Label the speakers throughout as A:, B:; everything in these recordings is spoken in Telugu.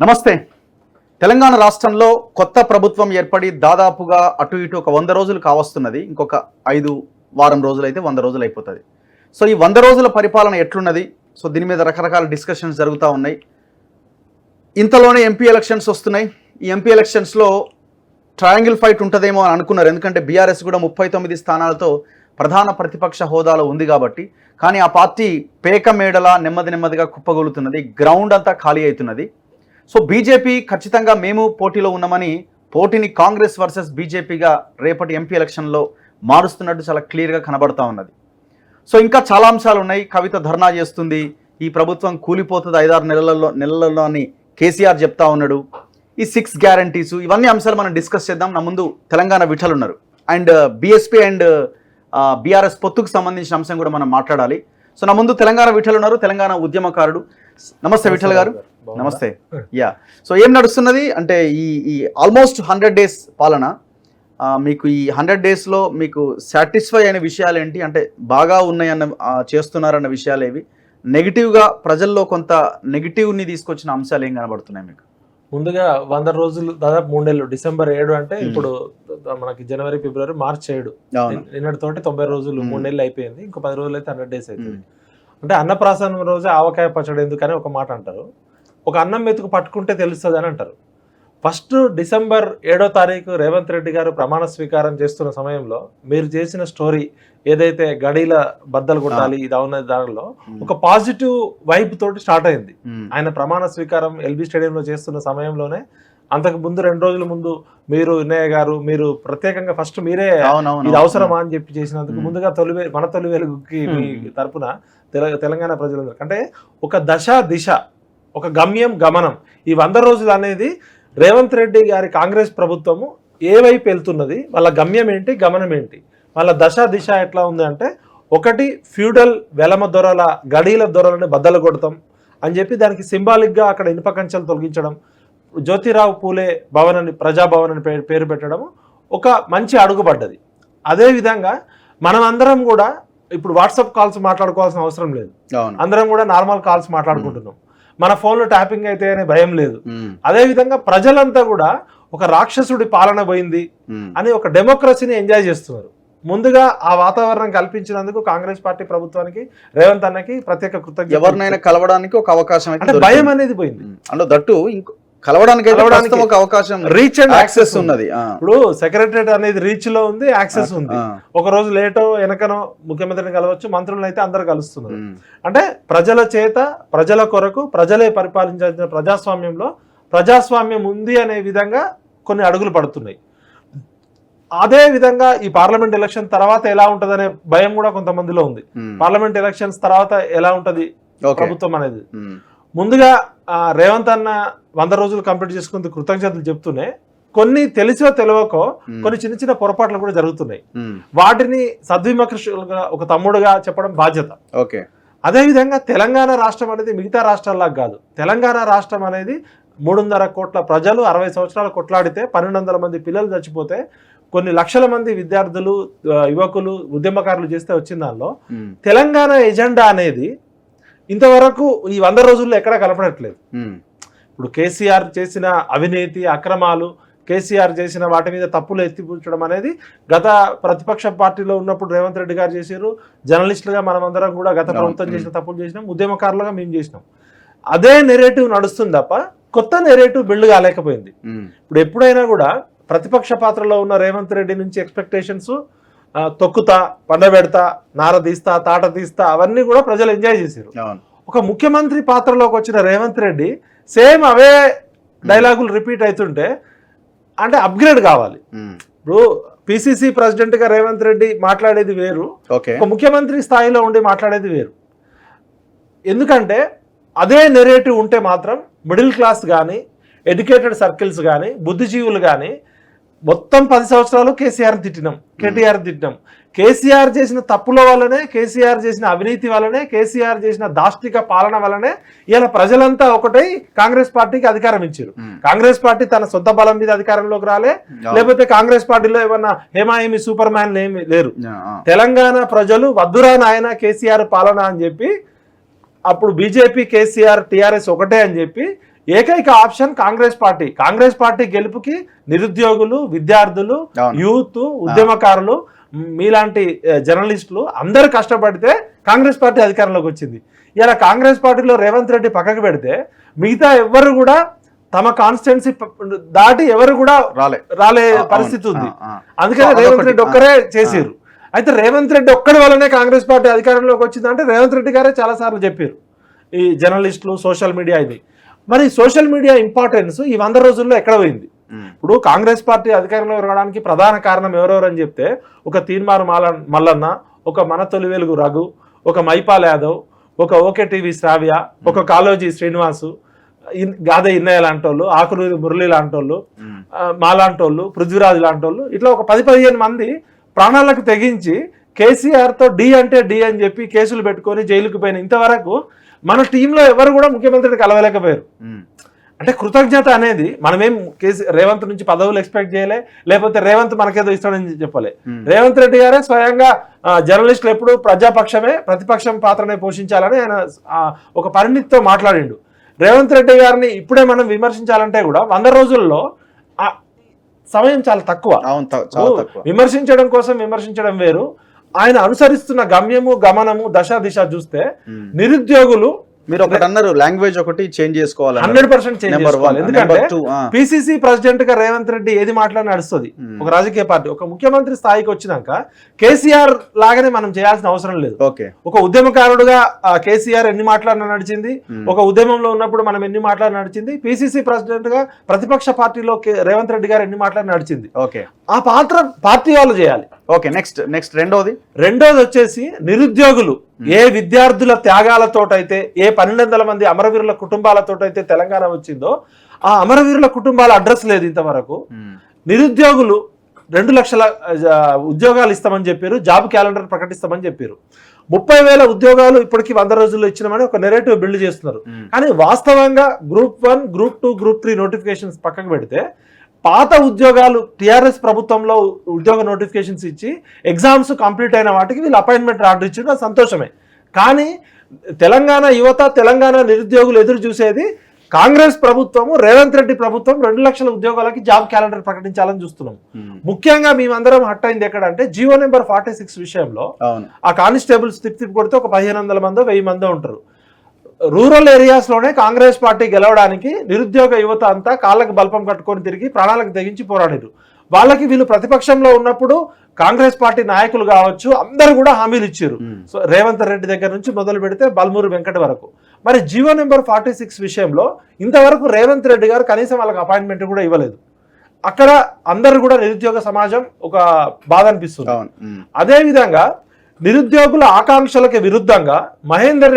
A: నమస్తే. తెలంగాణ రాష్ట్రంలో కొత్త ప్రభుత్వం ఏర్పడి దాదాపుగా అటు ఇటు ఒక 100 రోజులు కావస్తున్నది. ఇంకొక 5 వారం రోజులు అయితే 100 రోజులు అయిపోతుంది. సో ఈ 100 రోజుల పరిపాలన ఎట్లున్నది? సో దీని మీద రకరకాల డిస్కషన్స్ జరుగుతూ ఉన్నాయి. ఇంతలోనే ఎంపీ ఎలక్షన్స్ వస్తున్నాయి. ఈ ఎంపీ ఎలక్షన్స్లో ట్రయాంగిల్ ఫైట్ ఉంటుందేమో అని అనుకున్నారు. ఎందుకంటే బీఆర్ఎస్ కూడా 39 స్థానాలతో ప్రధాన ప్రతిపక్ష హోదాలో ఉంది కాబట్టి. కానీ ఆ పార్టీ పేక మేడలా నెమ్మదిగా కుప్పగొలుతున్నది. గ్రౌండ్ అంతా ఖాళీ అవుతున్నది. సో బీజేపీ ఖచ్చితంగా మేము పోటీలో ఉన్నామని పోటీని కాంగ్రెస్ వర్సెస్ బీజేపీగా రేపటి ఎంపీ ఎలక్షన్లో మారుస్తున్నట్టు చాలా క్లియర్గా కనబడతా ఉన్నది. సో ఇంకా చాలా అంశాలు ఉన్నాయి. కవిత ధర్నా చేస్తుంది, ఈ ప్రభుత్వం కూలిపోతుంది 5-6 నెలల్లో అని కేసీఆర్ చెప్తా ఉన్నాడు. ఈ 6 గ్యారంటీస్, ఇవన్నీ అంశాలు మనం డిస్కస్ చేద్దాం. నా ముందు తెలంగాణ విఠల్ ఉన్నారు అండ్ బీఎస్పీ అండ్ బీఆర్ఎస్ పొత్తుకు సంబంధించిన అంశం కూడా మనం మాట్లాడాలి. సో నా ముందు తెలంగాణ విఠల్ ఉన్నారు, తెలంగాణ ఉద్యమకారుడు. నమస్తే విఠల్ గారు. నమస్తే. యా, సో ఏం నడుస్తున్నది అంటే ఈ ఆల్మోస్ట్ 100 days పాలన, మీకు ఈ 100 daysలో మీకు సాటిస్ఫై అయిన విషయాలు ఏంటి? అంటే బాగా ఉన్నాయన్న చేస్తున్నారన్న విషయాలు ఏవి? నెగిటివ్గా ప్రజల్లో కొంత నెగిటివ్ని తీసుకొచ్చిన అంశాలు ఏం కనబడుతున్నాయి మీకు?
B: ముందుగా 100 రోజులు దాదాపు 3 నెలలు. డిసెంబర్ 7 అంటే ఇప్పుడు మనకి జనవరి, ఫిబ్రవరి, మార్చ్ 7 నిన్నటితోటి 90 రోజులు 3 నెలలు అయిపోయింది. ఇంకో 10 రోజులు అయితే 100 days అవుతుంది. అంటే అన్నప్రాసనం రోజే ఆవకాయ పచ్చడి ఎందుకని ఒక మాట అంటారు. ఒక అన్నం మెతుకు పట్టుకుంటే తెలుస్తుంది అని అంటారు. ఫస్ట్ డిసెంబర్ 7వ తారీఖు రేవంత్ రెడ్డి గారు ప్రమాణ స్వీకారం చేస్తున్న సమయంలో మీరు చేసిన స్టోరీ ఏదైతే గడీల బద్దలు కొట్టాలి ఇది అవున దానిలో ఒక పాజిటివ్ వైబ్ తోటి స్టార్ట్ అయింది. ఆయన ప్రమాణ స్వీకారం ఎల్బీ స్టేడియంలో చేస్తున్న సమయంలోనే అంతకు ముందు 2 రోజుల ముందు మీరు వినయ్ గారు మీరు ప్రత్యేకంగా ఫస్ట్ మీరే ఇది అవసరమా అని చెప్పి చేసినందుకు ముందుగా మన తొలి వెలుగుకి మీ తరపున తెలంగాణ ప్రజలందరూ అంటే ఒక దశ దిశ, ఒక గమ్యం గమనం, ఈ 100 రోజులు అనేది రేవంత్ రెడ్డి గారి కాంగ్రెస్ ప్రభుత్వము ఏ వైపు వెళ్తున్నది, వాళ్ళ గమ్యం ఏంటి, గమనం ఏంటి, వాళ్ళ దశ దిశ ఎట్లా ఉంది అంటే ఒకటి ఫ్యూడల్ వెలమ దొరల గడీల దొరలని బద్దలు కొడతాం అని చెప్పి దానికి సింబాలిక్గా అక్కడ ఇనుప కంచెలు తొలగించడం, జ్యోతిరావు పూలే భవన్ అని ప్రజాభవన్ అని పేరు పెట్టడం ఒక మంచి అడుగుపడ్డది. అదేవిధంగా మనం అందరం కూడా ఇప్పుడు వాట్సాప్ కాల్స్ మాట్లాడుకోవాల్సిన అవసరం లేదు. అందరం కూడా నార్మల్ కాల్స్ మాట్లాడుకుంటున్నాం. మన ఫోన్లో ట్యాపింగ్ అయితే అనే భయం లేదు. అదే విధంగా ప్రజలంతా కూడా ఒక రాక్షసుడి పాలన పోయింది అని ఒక డెమోక్రసీని ఎంజాయ్ చేస్తున్నారు. ముందుగా ఆ వాతావరణం కల్పించినందుకు కాంగ్రెస్ పార్టీ ప్రభుత్వానికి, రేవంత్ అన్నకి ప్రత్యేక కృతజ్ఞత.
A: ఎవరినైనా కలవడానికి ఒక అవకాశం,
B: అంటే భయం అనేది పోయింది.
A: అంటే దట్టు కలవడానికి ఒక అవకాశం, రీచ్ అండ్ యాక్సెస్ ఉన్నది.
B: ఇప్పుడు సెక్రటరియట్ అనేది రీచ్ లో ఉంది, యాక్సెస్ ఉంది. ఒక రోజు లేటో వెనకనో ముఖ్యమంత్రిని కలవచ్చు, మంత్రులను అయితే అందరు కలుస్తున్నారు. అంటే ప్రజల చేత, ప్రజల కొరకు, ప్రజలే పరిపాలించాల్సిన ప్రజాస్వామ్యంలో ప్రజాస్వామ్యం ఉంది అనే విధంగా కొన్ని అడుగులు పడుతున్నాయి. అదే విధంగా ఈ పార్లమెంట్ ఎలక్షన్ తర్వాత ఎలా ఉంటదనే భయం కూడా కొంతమందిలో ఉంది. పార్లమెంట్ ఎలక్షన్స్ తర్వాత ఎలా ఉంటది ప్రభుత్వం అనేది. ముందుగా రేవంత్ అన్న 100 రోజులు కంప్లీట్ చేసుకుని కృతజ్ఞతలు చెప్తూనే కొన్ని తెలిసో తెలియకో కొన్ని చిన్న పొరపాట్లు కూడా జరుగుతున్నాయి. వాటిని సద్విమర్శలుగా ఒక తమ్ముడుగా చెప్పడం బాధ్యత. అదే విధంగా తెలంగాణ రాష్ట్రం అనేది మిగతా రాష్ట్రాల్లాగా కాదు. తెలంగాణ రాష్ట్రం అనేది 3.5 కోట్ల ప్రజలు 60 సంవత్సరాలు కొట్లాడితే 1200 మంది పిల్లలు చచ్చిపోతే కొన్ని లక్షల మంది విద్యార్థులు, యువకులు, ఉద్యమకారులు చేస్తే వచ్చిన దానిలో తెలంగాణ ఎజెండా అనేది ఇంతవరకు ఈ 100 రోజుల్లో ఎక్కడా కనపడట్లేదు. ఇప్పుడు కేసీఆర్ చేసిన అవినీతి, అక్రమాలు, కేసీఆర్ చేసిన వాటి మీద తప్పులు ఎత్తిపుచ్చడం అనేది గత ప్రతిపక్ష పార్టీలో ఉన్నప్పుడు రేవంత్ రెడ్డి గారు చేశారు. జర్నలిస్టులుగా మనం అందరం కూడా గత ప్రభుత్వం చేసిన తప్పులు చేసినాం, ఉద్యమకారులుగా మేము చేసినాం. అదే నెరేటివ్ నడుస్తుంది తప్ప కొత్త నెరేటివ్ బిల్డ్ కాలేకపోయింది. ఇప్పుడు ఎప్పుడైనా కూడా ప్రతిపక్ష పాత్రలో ఉన్న రేవంత్ రెడ్డి నుంచి ఎక్స్పెక్టేషన్స్ తొక్కుతా, పండబెడతా, నార తీస్తా, తాట తీస్తా అవన్నీ కూడా ప్రజలు ఎంజాయ్ చేశారు. ఒక ముఖ్యమంత్రి పాత్రలోకి వచ్చిన రేవంత్ రెడ్డి సేమ్ అవే డైలాగులు రిపీట్ అవుతుంటే అంటే అప్గ్రేడ్ కావాలి. ఇప్పుడు పిసిసి ప్రెసిడెంట్ గా రేవంత్ రెడ్డి మాట్లాడేది వేరు, ఒక ముఖ్యమంత్రి స్థాయిలో ఉండి మాట్లాడేది వేరు. ఎందుకంటే అదే నెరేటివ్ ఉంటే మాత్రం మిడిల్ క్లాస్ కానీ, ఎడ్యుకేటెడ్ సర్కిల్స్ కానీ, బుద్ధిజీవులు కానీ మొత్తం 10 సంవత్సరాలు కేసీఆర్ తిట్టినాం, కేటీఆర్ తిట్టినాం. కేసీఆర్ చేసిన తప్పుల వల్లనే, కేసీఆర్ చేసిన అవినీతి వల్లనే, కేసీఆర్ చేసిన దాష్టిక పాలన వల్లనే ఇలా ప్రజలంతా ఒకటై కాంగ్రెస్ పార్టీకి అధికారం ఇచ్చారు. కాంగ్రెస్ పార్టీ తన సొంత బలం మీద అధికారంలోకి రాలే, లేకపోతే కాంగ్రెస్ పార్టీలో ఏమన్నా హేమాయేమి సూపర్ మ్యాన్ ఏమి లేరు. తెలంగాణ ప్రజలు వద్దురా నాయన కేసీఆర్ పాలన అని చెప్పి అప్పుడు బీజేపీ, కేసీఆర్, టీఆర్ఎస్ ఒకటే అని చెప్పి ఏకైక ఆప్షన్ కాంగ్రెస్ పార్టీ గెలుపుకి నిరుద్యోగులు, విద్యార్థులు, యూత్, ఉద్యమకారులు, మీలాంటి జర్నలిస్టులు అందరూ కష్టపడితే కాంగ్రెస్ పార్టీ అధికారంలోకి వచ్చింది. ఇలా కాంగ్రెస్ పార్టీలో రేవంత్ రెడ్డి పక్కకు పెడితే మిగతా ఎవరు కూడా తమ కాన్స్టిట్యున్సీ దాటి ఎవరు కూడా రాలే పరిస్థితి ఉంది. అందుకనే రేవంత్ రెడ్డి ఒక్కరే చేసిరు. అయితే రేవంత్ రెడ్డి ఒక్కడి వల్లనే కాంగ్రెస్ పార్టీ అధికారంలోకి వచ్చిందంటే రేవంత్ రెడ్డి గారే చాలా సార్లు చెప్పారు ఈ జర్నలిస్టులు, సోషల్ మీడియా ఇది. మరి సోషల్ మీడియా ఇంపార్టెన్స్ ఈ 100 రోజుల్లో ఎక్కడ పోయింది? ఇప్పుడు కాంగ్రెస్ పార్టీ అధికారంలో రావడానికి ప్రధాన కారణం ఎవరెవరు అని చెప్తే ఒక తీన్మార్ మల్లన్న, ఒక మన తొలి వెలుగు రఘు, ఒక మైపాల్ యాదవ్, ఒక ఓకే టీవీ శ్రావ్య, ఒక కాళోజీ శ్రీనివాసు, గాదే ఇన్నయ్య లాంటి వాళ్ళు, ఆకులూరి మురళి లాంటి వాళ్ళు, మాలాంటోళ్ళు, పృథ్వీరాజ్ లాంటి వాళ్ళు, ఇట్లా ఒక 10-15 మంది ప్రాణాలకు తెగించి కేసీఆర్తో డి అంటే డి అని చెప్పి కేసులు పెట్టుకొని జైలుకు పోయిన ఇంతవరకు మన టీంలో ఎవరు కూడా ముఖ్యమంత్రిని కలవలేకపోయారు. అంటే కృతజ్ఞత అనేది మనమేం రేవంత్ నుంచి పదవులు ఎక్స్పెక్ట్ చేయలే, లేకపోతే రేవంత్ మనకేదో ఇస్తాడని చెప్పలే. రేవంత్ రెడ్డి గారే స్వయంగా జర్నలిస్టులు ఎప్పుడు ప్రజాపక్షమే, ప్రతిపక్షం పాత్రనే పోషించాలని ఆయన ఒక పరిణితితో మాట్లాడిండు. రేవంత్ రెడ్డి గారిని ఇప్పుడే మనం విమర్శించాలంటే కూడా 100 రోజుల్లో సమయం చాలా తక్కువ. విమర్శించడం కోసం విమర్శించడం వేరు, ఆయన అనుసరిస్తున్న గమ్యము, గమనము, దశ దిశ చూస్తే నిరుద్యోగులు
A: మీరు ఒకటి అన్నారు, లాంగ్వేజ్ ఒకటి చేంజ్ చేసుకోవాలి,
B: 100% చేంజ్ చేసుకోవాలి. ఎందుకంటే పిసిసి ప్రెసిడెంట్ గా రేవంత్ రెడ్డి ఏది మాట్లాడినా నడుస్తుంది. ఒక రాజకీయ పార్టీ ఒక ముఖ్యమంత్రి స్థాయికి వచ్చినాక కేసీఆర్ లాగానే మనం చేయాల్సిన అవసరం లేదు. ఒక ఉద్యమకారుడుగా కేసీఆర్ ఎన్ని మాట్లాడినా నడిచింది, ఒక ఉద్యమంలో ఉన్నప్పుడు మనం ఎన్ని మాట్లాడినా నడిచింది. పిసిసి ప్రెసిడెంట్ గా ప్రతిపక్ష పార్టీలో రేవంత్ రెడ్డి గారు ఎన్ని మాట్లాడినా నడిచింది. ఆ పాత్ర పార్టీ వాళ్ళు చేయాలి.
A: నెక్స్ట్ రెండోది
B: వచ్చేసి నిరుద్యోగులు ఏ విద్యార్థుల త్యాగాలతోటైతే, ఏ 1200 మంది అమరవీరుల కుటుంబాలతోటైతే తెలంగాణ వచ్చిందో ఆ అమరవీరుల కుటుంబాల అడ్రస్ లేదు ఇంతవరకు. నిరుద్యోగులు 2 లక్షల ఉద్యోగాలు ఇస్తామని చెప్పారు, జాబ్ క్యాలెండర్ ప్రకటిస్తామని చెప్పారు. 30,000 ఉద్యోగాలు ఇప్పటికి 100 రోజుల్లో ఇచ్చినామని ఒక నెరేటివ్ బిల్డ్ చేస్తున్నారు. కానీ వాస్తవంగా Group 1, Group 2, Group 3 నోటిఫికేషన్స్ పక్కకు పెడితే పాత ఉద్యోగాలు టీఆర్ఎస్ ప్రభుత్వంలో ఉద్యోగ నోటిఫికేషన్స్ ఇచ్చి ఎగ్జామ్స్ కంప్లీట్ అయిన వాటికి వీళ్ళు అపాయింట్మెంట్ ఆర్డర్ ఇచ్చిన సంతోషమే. కానీ తెలంగాణ యువత, తెలంగాణ నిరుద్యోగులు ఎదురు చూసేది కాంగ్రెస్ ప్రభుత్వము, రేవంత్ రెడ్డి ప్రభుత్వం 2 లక్షల ఉద్యోగాలకి జాబ్ క్యాలెండర్ ప్రకటించాలని చూస్తున్నాం. ముఖ్యంగా మేమందరం హట్ అయింది ఎక్కడంటే జీవో నెంబర్ 46 విషయంలో. ఆ కానిస్టేబుల్స్ తిప్పి కొడితే ఒక 1500 మందో 1000 మందో ఉంటారు. రూరల్ ఏరియాస్ లోనే కాంగ్రెస్ పార్టీ గెలవడానికి నిరుద్యోగ యువత అంతా కాళ్ళకి బల్పం కట్టుకొని తిరిగి ప్రాణాలకు తెగించి పోరాడారు. వాళ్ళకి వీళ్ళు ప్రతిపక్షంలో ఉన్నప్పుడు కాంగ్రెస్ పార్టీ నాయకులు కావచ్చు అందరూ కూడా హామీలు ఇచ్చారు. సో రేవంత్ రెడ్డి దగ్గర నుంచి మొదలు పెడితే బల్మూరు వెంకట వరకు. మరి జీవో నెంబర్ 46 విషయంలో ఇంతవరకు రేవంత్ రెడ్డి గారు కనీసం వాళ్ళకి అపాయింట్మెంట్ కూడా ఇవ్వలేదు. అక్కడ అందరూ కూడా నిరుద్యోగ సమాజం ఒక బాధ అనిపిస్తుంది. అదేవిధంగా నిరుద్యోగుల ఆకాంక్షలకు విరుద్ధంగా మహేందర్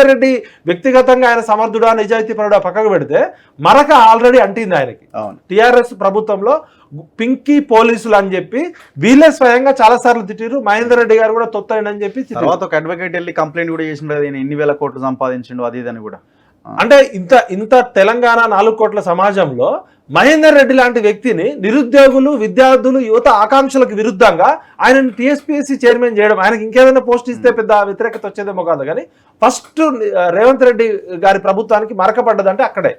B: రెడ్డి వ్యక్తిగతంగా ఆయన సమర్థుడా, నిజాయితీ పరుడా పక్కకు పెడితే మరక ఆల్రెడీ అంటింది ఆయనకి. టిఆర్ఎస్ ప్రభుత్వంలో పింకీ పోలీసులు అని చెప్పి వీళ్ళే స్వయంగా చాలా సార్లు తిట్టారు. మహేందర్ రెడ్డి గారు కూడా తొత్తని చెప్పి
A: తర్వాత ఒక అడ్వకేట్ వెళ్ళి కంప్లైంట్ కూడా చేసిండు, ఎన్ని వేల కోట్లు సంపాదించిండు అది ఇదని కూడా.
B: అంటే ఇంత తెలంగాణ 4 కోట్ల సమాజంలో మహేందర్ రెడ్డి లాంటి వ్యక్తిని నిరుద్యోగులు, విద్యార్థులు, యువత ఆకాంక్షలకు విరుద్ధంగా ఆయనను టీఎస్పీఎస్సీ చైర్మన్ చేయడం, ఆయనకి ఇంకేదైనా పోస్ట్ ఇస్తే పెద్ద వ్యతిరేకత వచ్చేదేమో కాదు. కానీ ఫస్ట్ రేవంత్ రెడ్డి గారి ప్రభుత్వానికి మరకపడ్డదంటే అక్కడే.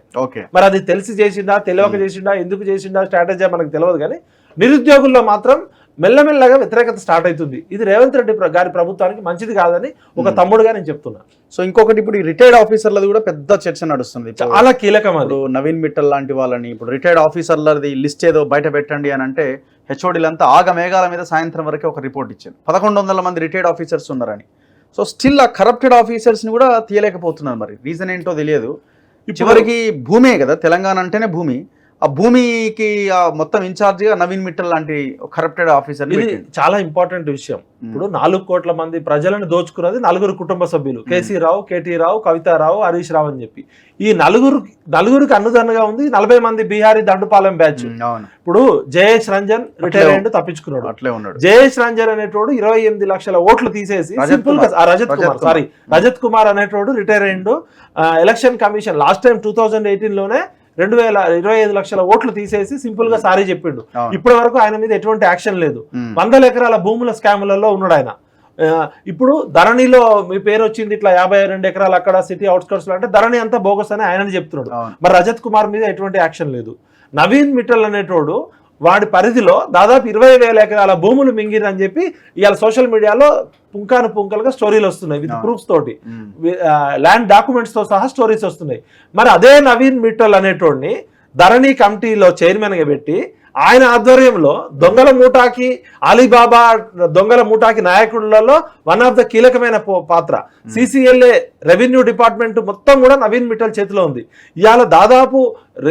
B: మరి అది తెలిసి చేసిందా, తెలియక చేసిందా, ఎందుకు చేసిందా స్ట్రాటజీ మనకు తెలియదు. కానీ నిరుద్యోగుల్లో మాత్రం మెల్లమెల్లగా వ్యతిరేకత స్టార్ట్ అవుతుంది. ఇది రేవంత్ రెడ్డి గారి ప్రభుత్వానికి మంచిది కాదని ఒక తమ్ముడుగా నేను చెప్తున్నా.
A: సో ఇంకొకటి, ఇప్పుడు ఈ రిటైర్డ్ ఆఫీసర్లది కూడా పెద్ద చర్చ నడుస్తుంది,
B: చాలా కీలకం. అది
A: నవీన్ మిట్టల్ లాంటి వాళ్ళని ఇప్పుడు రిటైర్డ్ ఆఫీసర్లది లిస్ట్ ఏదో బయట పెట్టండి అని అంటే హెచ్ఓడీలంతా ఆగమేఘాల మీద సాయంత్రం వరకే ఒక రిపోర్ట్ ఇచ్చారు. 1100 మంది రిటైర్డ్ ఆఫీసర్స్ ఉన్నారని. సో స్టిల్ ఆ కరప్టెడ్ ఆఫీసర్స్ని కూడా తీయలేకపోతున్నారు. మరి రీజన్ ఏంటో తెలియదు. చివరికి భూమే కదా, తెలంగాణ అంటేనే భూమి. ఆ భూమికి మొత్తం ఇన్ఛార్జిగా నవీన్ మిట్టల్ లాంటి కరప్టెడ్ ఆఫీసర్.
B: ఇది చాలా ఇంపార్టెంట్ విషయం. ఇప్పుడు 4 కోట్ల మంది ప్రజలను దోచుకున్నది 4 కుటుంబ సభ్యులు, కేసీ రావు, కేటీ రావు, కవితారావు, హరీష్ రావు అని చెప్పి. ఈ నలుగురికి అన్నుదన్నుగా ఉంది 40 మంది బీహారీ దండుపాలెం బ్యాచ్. ఇప్పుడు జయేష్ రంజన్ రిటైర్ అయ్యిండు, తప్పించుకున్నాడు.
A: అట్లే ఉన్నాడు.
B: జయేష్ రంజన్ అనేటోడు 28 లక్షల ఓట్లు తీసేసి రజత్ కుమార్ అనేటోడు రిటైర్ అయ్యిండు. ఎలక్షన్ కమిషన్ లాస్ట్ టైం 2018లోనే 25 లక్షల ఓట్లు తీసేసి సింపుల్ గా సారీ చెప్పిండు. ఇప్పటి వరకు ఆయన మీద ఎటువంటి యాక్షన్ లేదు. 100 ఎకరాల భూముల స్కాములలో ఉన్నాడు ఆయన. ఇప్పుడు ధరణిలో మీ పేరు వచ్చింది ఇట్లా 52 ఎకరాలు అక్కడ సిటీ అవుట్స్కర్ట్స్ లో అంటే ధరణి అంతా బోగస్ అని ఆయన చెప్తున్నాడు. మరి రజత్ కుమార్ మీద ఎటువంటి యాక్షన్ లేదు. నవీన్ మిట్టల్ అనేటోడు వాడి పరిధిలో దాదాపు 20,000 ఎకరాల భూములు మింగిరని చెప్పి ఇవాళ సోషల్ మీడియాలో పుంకాలుగా స్టోరీలు వస్తున్నాయి విత్ ప్రూఫ్స్ తోటి, ల్యాండ్ డాక్యుమెంట్స్ తో సహా స్టోరీస్ వస్తున్నాయి. మరి అదే నవీన్ మిట్టల్ అనేటోడిని ధరణి కమిటీలో చైర్మన్ గా పెట్టి ఆయన ఆధ్వర్యంలో దొంగల మూటాకి అలీబాబా దొంగల మూటాకి నాయకులలో వన్ ఆఫ్ ద కీలకమైన పాత్ర సిసిఎల్ఏ రెవెన్యూ డిపార్ట్మెంట్ మొత్తం కూడా నవీన్ మిట్టల్ చేతిలో ఉంది. ఇవాళ దాదాపు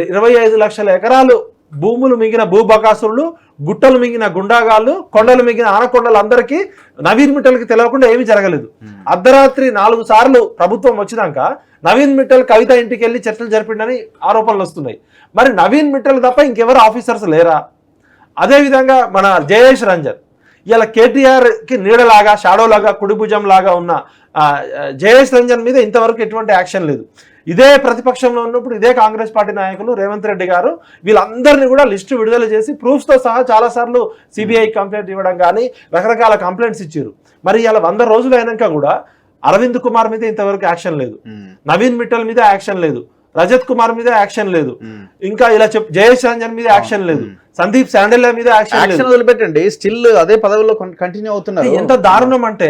B: 25 లక్షల ఎకరాలు భూములు మింగిన భూబకాసురులు, గుట్టలు మింగిన గుండాగాళ్ళు, కొండలు మింగిన ఆనకొండలు అందరికీ నవీన్ మిట్టల్కి తెలియకుండా ఏమీ జరగలేదు. అర్ధరాత్రి 4 సార్లు ప్రభుత్వం వచ్చినాక నవీన్ మిట్టల్ కవిత ఇంటికి వెళ్ళి చర్చలు జరిపిండని ఆరోపణలు వస్తున్నాయి. మరి నవీన్ మిట్టల్ తప్ప ఇంకెవరు ఆఫీసర్స్ లేరా? అదేవిధంగా మన జయేష్ రంజన్ ఇలా కేటీఆర్కి నీడలాగా షాడోలాగా కుడిభుజం లాగా ఉన్న జయేష్ రంజన్ మీద ఇంతవరకు ఎటువంటి యాక్షన్ లేదు. ఇదే ప్రతిపక్షంలో ఉన్నప్పుడు ఇదే కాంగ్రెస్ పార్టీ నాయకులు రేవంత్ రెడ్డి గారు వీళ్ళందరినీ కూడా లిస్టు విడుదల చేసి ప్రూఫ్స్తో సహా చాలాసార్లు సిబిఐ కంప్లైంట్ ఇవ్వడం కానీ రకరకాల కంప్లైంట్స్ ఇచ్చారు. మరి ఇలా 100 రోజులు అయినాక కూడా అరవింద్ కుమార్ మీద ఇంతవరకు యాక్షన్ లేదు, నవీన్ మిట్టల్ మీద యాక్షన్ లేదు, రజత్ కుమార్ మీద యాక్షన్ లేదు, ఇంకా ఇలా జయేష్ రంజన్ మీద యాక్షన్ లేదు, సందీప్ శాండిల్య మీద యాక్షన్
A: వదిలిపెట్టండి, స్టిల్ అదే పదవిలో కంటిన్యూ అవుతున్నారు.
B: ఎంత దారుణం అంటే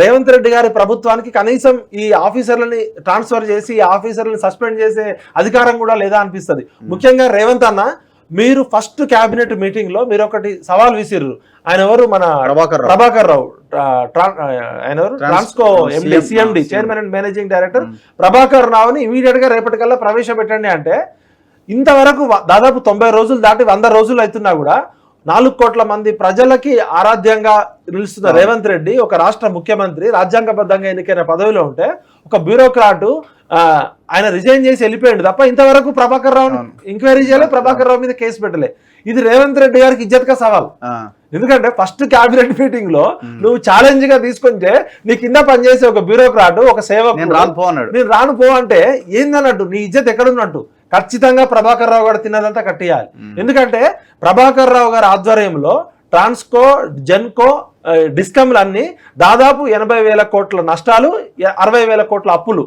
B: రేవంత్ రెడ్డి గారి ప్రభుత్వానికి కనీసం ఈ ఆఫీసర్లని ట్రాన్స్ఫర్ చేసి ఈ ఆఫీసర్లని సస్పెండ్ చేసే అధికారం కూడా లేదా అనిపిస్తుంది. ముఖ్యంగా రేవంత్ అన్న మీరు ఫస్ట్ క్యాబినెట్ మీటింగ్ లో మీరు ఒకటి సవాల్ విసిర్రు. ఆయన ఎవరు? మన ప్రభాకర్ రావు, ఆయన ఎవరు? Transco CMD chairman and managing director Prabhakar రావుని ఇమీడియట్ గా రేపటికల్లా ప్రవేశపెట్టండి అంటే ఇంతవరకు దాదాపు 90 రోజులు దాటి 100 రోజులు అవుతున్నా కూడా 4 కోట్ల మంది ప్రజలకి ఆరాధ్యంగా నిలుస్తున్న రేవంత్ రెడ్డి ఒక రాష్ట్ర ముఖ్యమంత్రి రాజ్యాంగబద్ధంగా ఎన్నికైన పదవిలో ఉంటే ఒక బ్యూరోక్రాటు ఆయన రిజైన్ చేసి వెళ్ళిపోయింది తప్ప ఇంతవరకు ప్రభాకర్ రావు ఎంక్వైరీ చేయలే, ప్రభాకర్ రావు మీద కేసు పెట్టలే. ఇది రేవంత్ రెడ్డి గారికి ఇజ్జత్గా సవాల్. ఎందుకంటే ఫస్ట్ క్యాబినెట్ మీటింగ్ లో నువ్వు ఛాలెంజ్ గా తీసుకుంటే నీ కింద పనిచేసే ఒక బ్యూరోక్రాట్ ఒక సేవకు నేను రాను పో అంటే ఏందన్నట్టు, నీ ఇజ్జత్ ఎక్కడున్నట్టు? ఖచ్చితంగా ప్రభాకర్ రావు గారు తిన్నదంతా కట్టియాలి. ఎందుకంటే ప్రభాకర్ రావు గారి ఆధ్వర్యంలో ట్రాన్స్కో, జెన్కో, డిస్కమ్లన్నీ దాదాపు 80,000 కోట్ల నష్టాలు, 60,000 కోట్ల అప్పులు.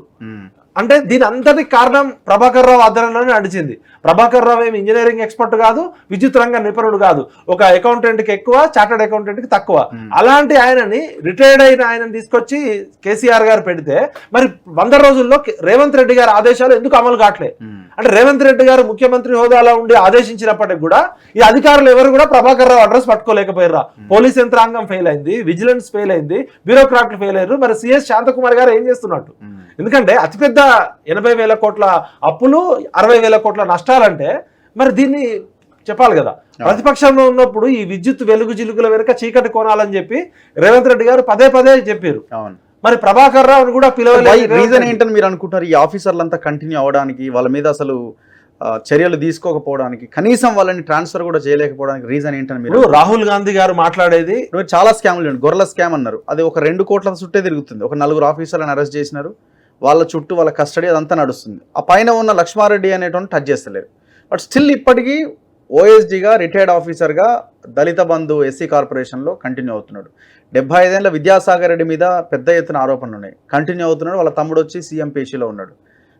B: అంటే దీని అంతటి కారణం ప్రభాకర్ రావు ఆధ్వర్యంలోనే నడిచింది. ప్రభాకర్ రావు ఏమి ఇంజనీరింగ్ ఎక్స్పర్ట్ కాదు, విద్యుత్ రంగ నిపుణుడు కాదు, ఒక అకౌంటెంట్కి ఎక్కువ, చార్టర్డ్ అకౌంటెంట్కి తక్కువ. అలాంటి ఆయనని రిటైర్డ్ అయిన ఆయనని తీసుకొచ్చి కేసీఆర్ గారు పెడితే మరి 100 రోజుల్లో రేవంత్ రెడ్డి గారి ఆదేశాలు ఎందుకు అమలు కావట్లే? అంటే రేవంత్ రెడ్డి గారు ముఖ్యమంత్రి హోదాలో ఉండి ఆదేశించినప్పటికి కూడా ఈ అధికారులు ఎవరు కూడా ప్రభాకర్ రావు అడ్రస్ పట్టుకోలేకపోయారా? పోలీస్ యంత్రాంగం ఫెయిల్ అయింది, విజిలెన్స్ ఫెయిల్ అయింది, బ్యూరోక్రాట్లు ఫెయిల్ అయ్యారు. మరి సిఎస్ శాంతకుమార్ గారు ఏం చేస్తున్నట్టు? ఎందుకంటే అతిపెద్ద 80,000 కోట్ల అప్పులు, 60,000 కోట్ల నష్టాలంటే మరి దీన్ని చెప్పాలి కదా. ప్రతిపక్షంలో ఉన్నప్పుడు ఈ విద్యుత్ వెలుగు జిలుగుల వెనుక చీకటి కోణాలని చెప్పి రేవంత్ రెడ్డి గారు పదే చెప్పారు. మరి ప్రభాకర్ రావుని కూడా పిలవలేదు.
A: రీజన్ ఏంటని మీరు అనుకుంటారు? ఈ ఆఫీసర్లంతా కంటిన్యూ అవడానికి, వాళ్ళ మీద అసలు చర్యలు తీసుకోకపోవడానికి, కనీసం వాళ్ళని ట్రాన్స్ఫర్ కూడా చేయలేకపోవడానికి రీజన్ ఏంటని మీరు?
B: రాహుల్ గాంధీ గారు మాట్లాడేది
A: చాలా స్కామ్లు, గొర్రెల స్కామ్ అన్నారు. అది ఒక 2 కోట్ల చుట్టే తిరుగుతుంది. ఒక 4 ఆఫీసర్లను అరెస్ట్ చేసినారు, వాళ్ళ చుట్టూ వాళ్ళ కస్టడీ అదంతా నడుస్తుంది. ఆ పైన ఉన్న లక్ష్మారెడ్డి అనేటువంటి టచ్ చేస్తలేరు. బట్ స్టిల్ ఇప్పటికీ ఓఎస్డీగా రిటైర్డ్ ఆఫీసర్గా దళిత బంధు ఎస్సీ కార్పొరేషన్లో కంటిన్యూ అవుతున్నాడు. 75 ఏళ్ళ విద్యాసాగర్ రెడ్డి మీద పెద్ద ఎత్తున ఆరోపణలు ఉన్నాయి, కంటిన్యూ అవుతున్నాడు. వాళ్ళ తమ్ముడు వచ్చి సీఎం పేషీలో ఉన్నాడు.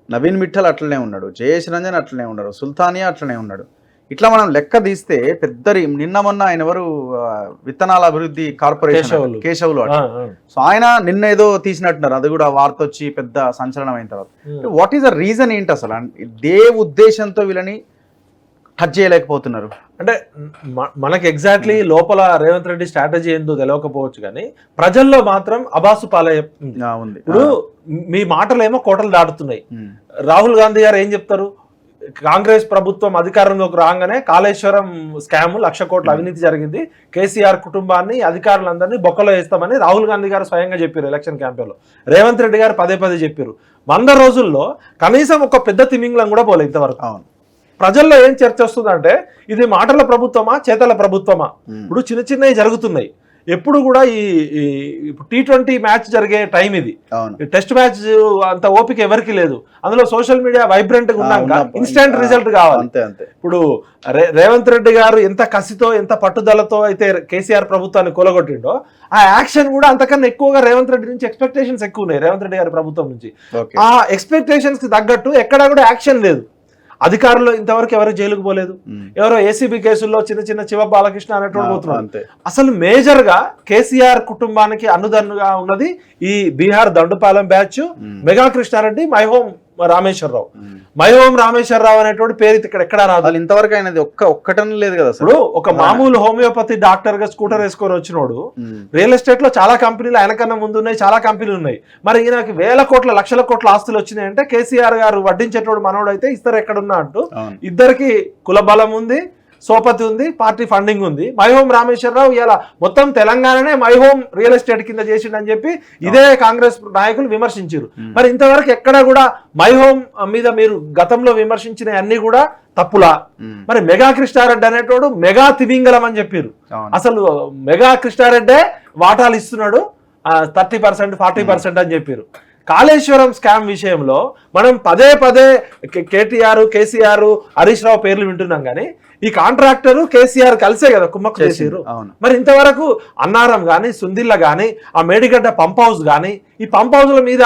A: నవీన్ మిట్టల్ అట్లనే ఉన్నాడు, జయేష్ రంజన్ అట్లనే ఉన్నాడు, సుల్తానియా అట్లనే ఉన్నాడు. ఇట్లా మనం లెక్క తీస్తే పెద్ద నిన్న మొన్న ఆయన ఎవరు విత్తనాల అభివృద్ధి కార్పొరేషన్ కేశవులు, సో ఆయన నిన్న ఏదో తీసినట్టున్నారు. అది కూడా వార్త వచ్చి పెద్ద సంచలనం అయిన తర్వాత వాట్ ఈస్ ద రీజన్ ఏంటి అసలు? ఏ ఉద్దేశంతో వీళ్ళని టచ్ చేయలేకపోతున్నారు?
B: అంటే మనకి ఎగ్జాక్ట్లీ లోపల రేవంత్ రెడ్డి స్ట్రాటజీ ఏందో తెలియకపోవచ్చు, కానీ ప్రజల్లో మాత్రం అబాసు పాలయ్య ఉంది. ఇప్పుడు మీ మాటలేమో కోటలు దాటుతున్నాయి. రాహుల్ గాంధీ గారు ఏం చెప్తారు? కాంగ్రెస్ ప్రభుత్వం అధికారంలోకి రాగానే కాళేశ్వరం స్కామ్ 1,00,000 కోట్ల అవినీతి జరిగింది, కేసీఆర్ కుటుంబాన్ని అధికారులందరినీ బొక్కలో వేస్తామని రాహుల్ గాంధీ గారు స్వయంగా చెప్పారు ఎలక్షన్ క్యాంపెయిన్లో. రేవంత్ రెడ్డి గారు పదే చెప్పారు. 100 రోజుల్లో కనీసం ఒక పెద్ద తిమింగలం కూడా పోలేదు ఇంతవరకు. ప్రజల్లో ఏం చర్చ వస్తుందంటే ఇది మాటల ప్రభుత్వమా, చేతల ప్రభుత్వమా? ఇప్పుడు చిన్నవి జరుగుతున్నాయి. ఎప్పుడు కూడా ఈ T20 మ్యాచ్ జరిగే టైం ఇది, టెస్ట్ మ్యాచ్ అంత ఓపిక ఎవరికి లేదు. అందులో సోషల్ మీడియా వైబ్రెంట్ గా ఉన్నాక ఇన్స్టెంట్ రిజల్ట్ కావాలి. ఇప్పుడు రేవంత్ రెడ్డి గారు ఎంత కసితో ఎంత పట్టుదలతో అయితే కేసీఆర్ ప్రభుత్వాన్ని కూలగొట్టిండో, ఆ యాక్షన్ కూడా అంతకన్నా ఎక్కువగా రేవంత్ రెడ్డి నుంచి ఎక్స్పెక్టేషన్స్ ఎక్కువ ఉన్నాయి. రేవంత్ రెడ్డి గారి ప్రభుత్వం నుంచి ఆ ఎక్స్పెక్టేషన్స్ కి తగ్గట్టు ఎక్కడా కూడా యాక్షన్ లేదు. అధికారులు ఇంతవరకు ఎవరు జైలుకు పోలేదు. ఎవరో ఏసీబీ కేసుల్లో చిన్న చివ బాలకృష్ణ అనేటువంటి పోతున్నారు. అసలు మేజర్ గా కేసీఆర్ కుటుంబానికి అన్నుదన్నుగా ఉన్నది ఈ Bihar Dandupalem batch, mega Krishna Reddy, my home Rameshwar Rao. My home Rameshwar Rao అనేటువంటి పేరు ఇక్కడ ఎక్కడా రాదు.
A: ఇంతవరకు అయినది ఒక్కటనే లేదు కదా.
B: ఇప్పుడు ఒక మామూలు హోమియోపతి డాక్టర్ గా స్కూటర్ వేసుకొని వచ్చినోడు రియల్ ఎస్టేట్ లో చాలా కంపెనీలు ఆయనకన్నా ముందు ఉన్నాయి, చాలా కంపెనీలు ఉన్నాయి. మరి ఈయనకి వేల కోట్ల లక్షల కోట్ల ఆస్తులు వచ్చినాయి అంటే కేసీఆర్ గారు వడ్డించేటోడు మనోడు అయితే ఇస్తారు ఎక్కడున్నా అంటూ ఇద్దరికి కుల బలం ఉంది, సోపతి ఉంది, పార్టీ ఫండింగ్ ఉంది. మై హోమ్ రామేశ్వరరావు ఇలా మొత్తం తెలంగాణనే మై హోమ్ రియల్ ఎస్టేట్ కింద చేసిండని చెప్పి ఇదే కాంగ్రెస్ నాయకులు విమర్శించారు. మరి ఇంతవరకు ఎక్కడ కూడా మై హోమ్ మీద మీరు గతంలో విమర్శించిన అన్ని కూడా తప్పులా? మరి మెగా కృష్ణారెడ్డి అనేటోడు మెగా తిమింగలం అని చెప్పారు. అసలు మెగా కృష్ణారెడ్డే వాటాలు ఇస్తున్నాడు 30%, 40% అని చెప్పారు. కాళేశ్వరం స్కామ్ విషయంలో మనం పదే కేటీఆర్, కేసీఆర్, హరీష్ రావు పేర్లు వింటున్నాం కానీ ఈ కాంట్రాక్టర్ కేసీఆర్ కలిసే కదా కుమ్మక్కు చేసారు. మరి ఇంతవరకు అన్నారం గాని, సుందిల్ల గాని, ఆ మేడిగడ్డ పంప్ హౌస్ గాని, ఈ పంప్ హౌస్ల మీద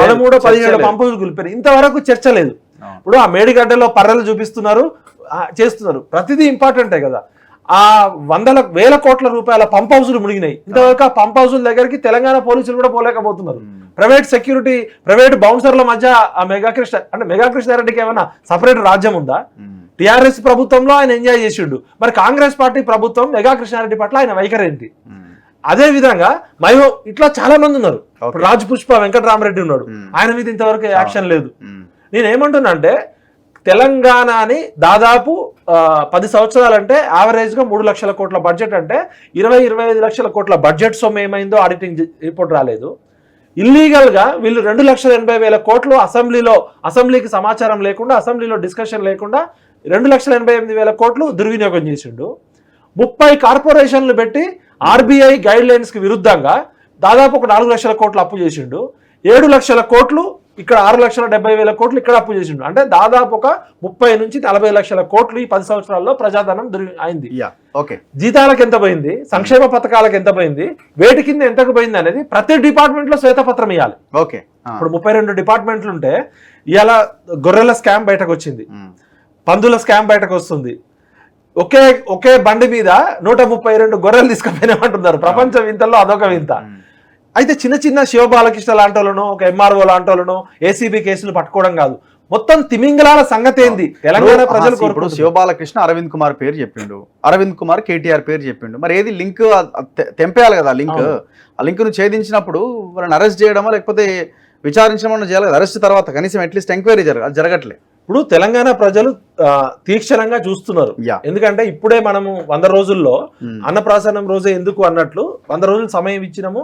B: 13, 17 పంప్ హౌస్ గులిపారు. ఇంతవరకు చర్చ లేదు. ఇప్పుడు ఆ మేడిగడ్డలో పర్రెలు చూపిస్తున్నారు, చేస్తున్నారు. ప్రతిదీ ఇంపార్టెంటే కదా. ఆ వేల కోట్ల రూపాయల పంప్ హౌస్లు మునిగినాయి. ఇంతవరకు ఆ పంప్ హౌస్ల దగ్గరికి తెలంగాణ పోలీసులు కూడా పోలేకపోతున్నారు. ప్రైవేట్ సెక్యూరిటీ, ప్రైవేట్ బౌన్సర్ల మధ్య ఆ మెగా కృష్ణారెడ్డికి ఏమన్నా సపరేట్ రాజ్యం ఉందా? టిఆర్ఎస్ ప్రభుత్వంలో ఆయన ఎంజాయ్ చేసిండు. మరి కాంగ్రెస్ పార్టీ ప్రభుత్వం మెగా కృష్ణారెడ్డి పట్ల ఆయన వైఖరి ఏంటి? అదే విధంగా ఇట్లా చాలా మంది ఉన్నారు. రాజ్ పుష్ప వెంకటరామరెడ్డి ఉన్నాడు, ఆయన మీద ఇంతవరకు యాక్షన్ లేదు. నేనేమంటున్నా అంటే తెలంగాణని దాదాపు 10 సంవత్సరాలంటే యావరేజ్ గా 3 లక్షల కోట్ల బడ్జెట్ అంటే 20-25 లక్షల కోట్ల బడ్జెట్ సొమ్ము ఏమైందో ఆడిటింగ్ రిపోర్ట్ రాలేదు. ఇల్లీగల్ గా వీళ్ళు 2,80,000 కోట్లు అసెంబ్లీకి సమాచారం లేకుండా, అసెంబ్లీలో డిస్కషన్ లేకుండా 2,88,000 కోట్లు దుర్వినియోగం చేసిండు. 30 కార్పొరేషన్లు పెట్టి ఆర్బీఐ గైడ్ లైన్స్ కి విరుద్ధంగా దాదాపు ఒక 4 లక్షల కోట్లు అప్పు చేసిండు. 7 లక్షల కోట్లు ఇక్కడ, 6,70,000 కోట్లు ఇక్కడ అప్పు చేసిండు. అంటే దాదాపు ఒక 30 నుంచి 40 లక్షల కోట్లు ఈ 10 సంవత్సరాల్లో ప్రజాధనం అయింది. జీతాలకు ఎంత పోయింది, సంక్షేమ పథకాలకు ఎంత పోయింది, వేటి కింద ఎంతకు పోయింది అనేది ప్రతి డిపార్ట్మెంట్ లో శ్వేతపత్రం ఇవ్వాలి. ఇప్పుడు 32 డిపార్ట్మెంట్లు ఉంటే ఇవాళ గొర్రెల స్కామ్ బయటకు వచ్చింది, పందుల స్కామ్ బయటకు వస్తుంది. ఒకే బండి మీద 132 గొర్రెలు తీసుకుపోయినామంటున్నారు. ప్రపంచ వింతల్లో అదొక వింత. అయితే చిన్న శివ బాలకృష్ణ లాంటి వాళ్ళను, ఒక ఎంఆర్ఓ లాంటి వాళ్ళను ఏసీబీ కేసులు పట్టుకోవడం కాదు, మొత్తం తిమింగలాల సంగతి ఏంది తెలంగాణ ప్రజలు కోరుకుంటారు.
A: శివ బాలకృష్ణ అరవింద్ కుమార్ పేరు చెప్పిండు, అరవింద్ కుమార్ కేటీఆర్ పేరు చెప్పిండు. మరి ఏది లింక్ తెంపేయాలి కదా. ఆ లింక్ ను ఛేదించినప్పుడు వాళ్ళని అరెస్ట్ చేయడమో లేకపోతే విచారించడం చేయాలి కదా. అరెస్ట్ తర్వాత కనీసం అట్లీస్ట్ ఎంక్వైరీ జరగట్లేదు.
B: ఇప్పుడు తెలంగాణ ప్రజలు తీక్షణంగా చూస్తున్నారు. ఎందుకంటే ఇప్పుడే మనము 100 రోజుల్లో అన్నప్రాసనం రోజే ఎందుకు అన్నట్లు 100 రోజులు సమయం ఇచ్చినాము.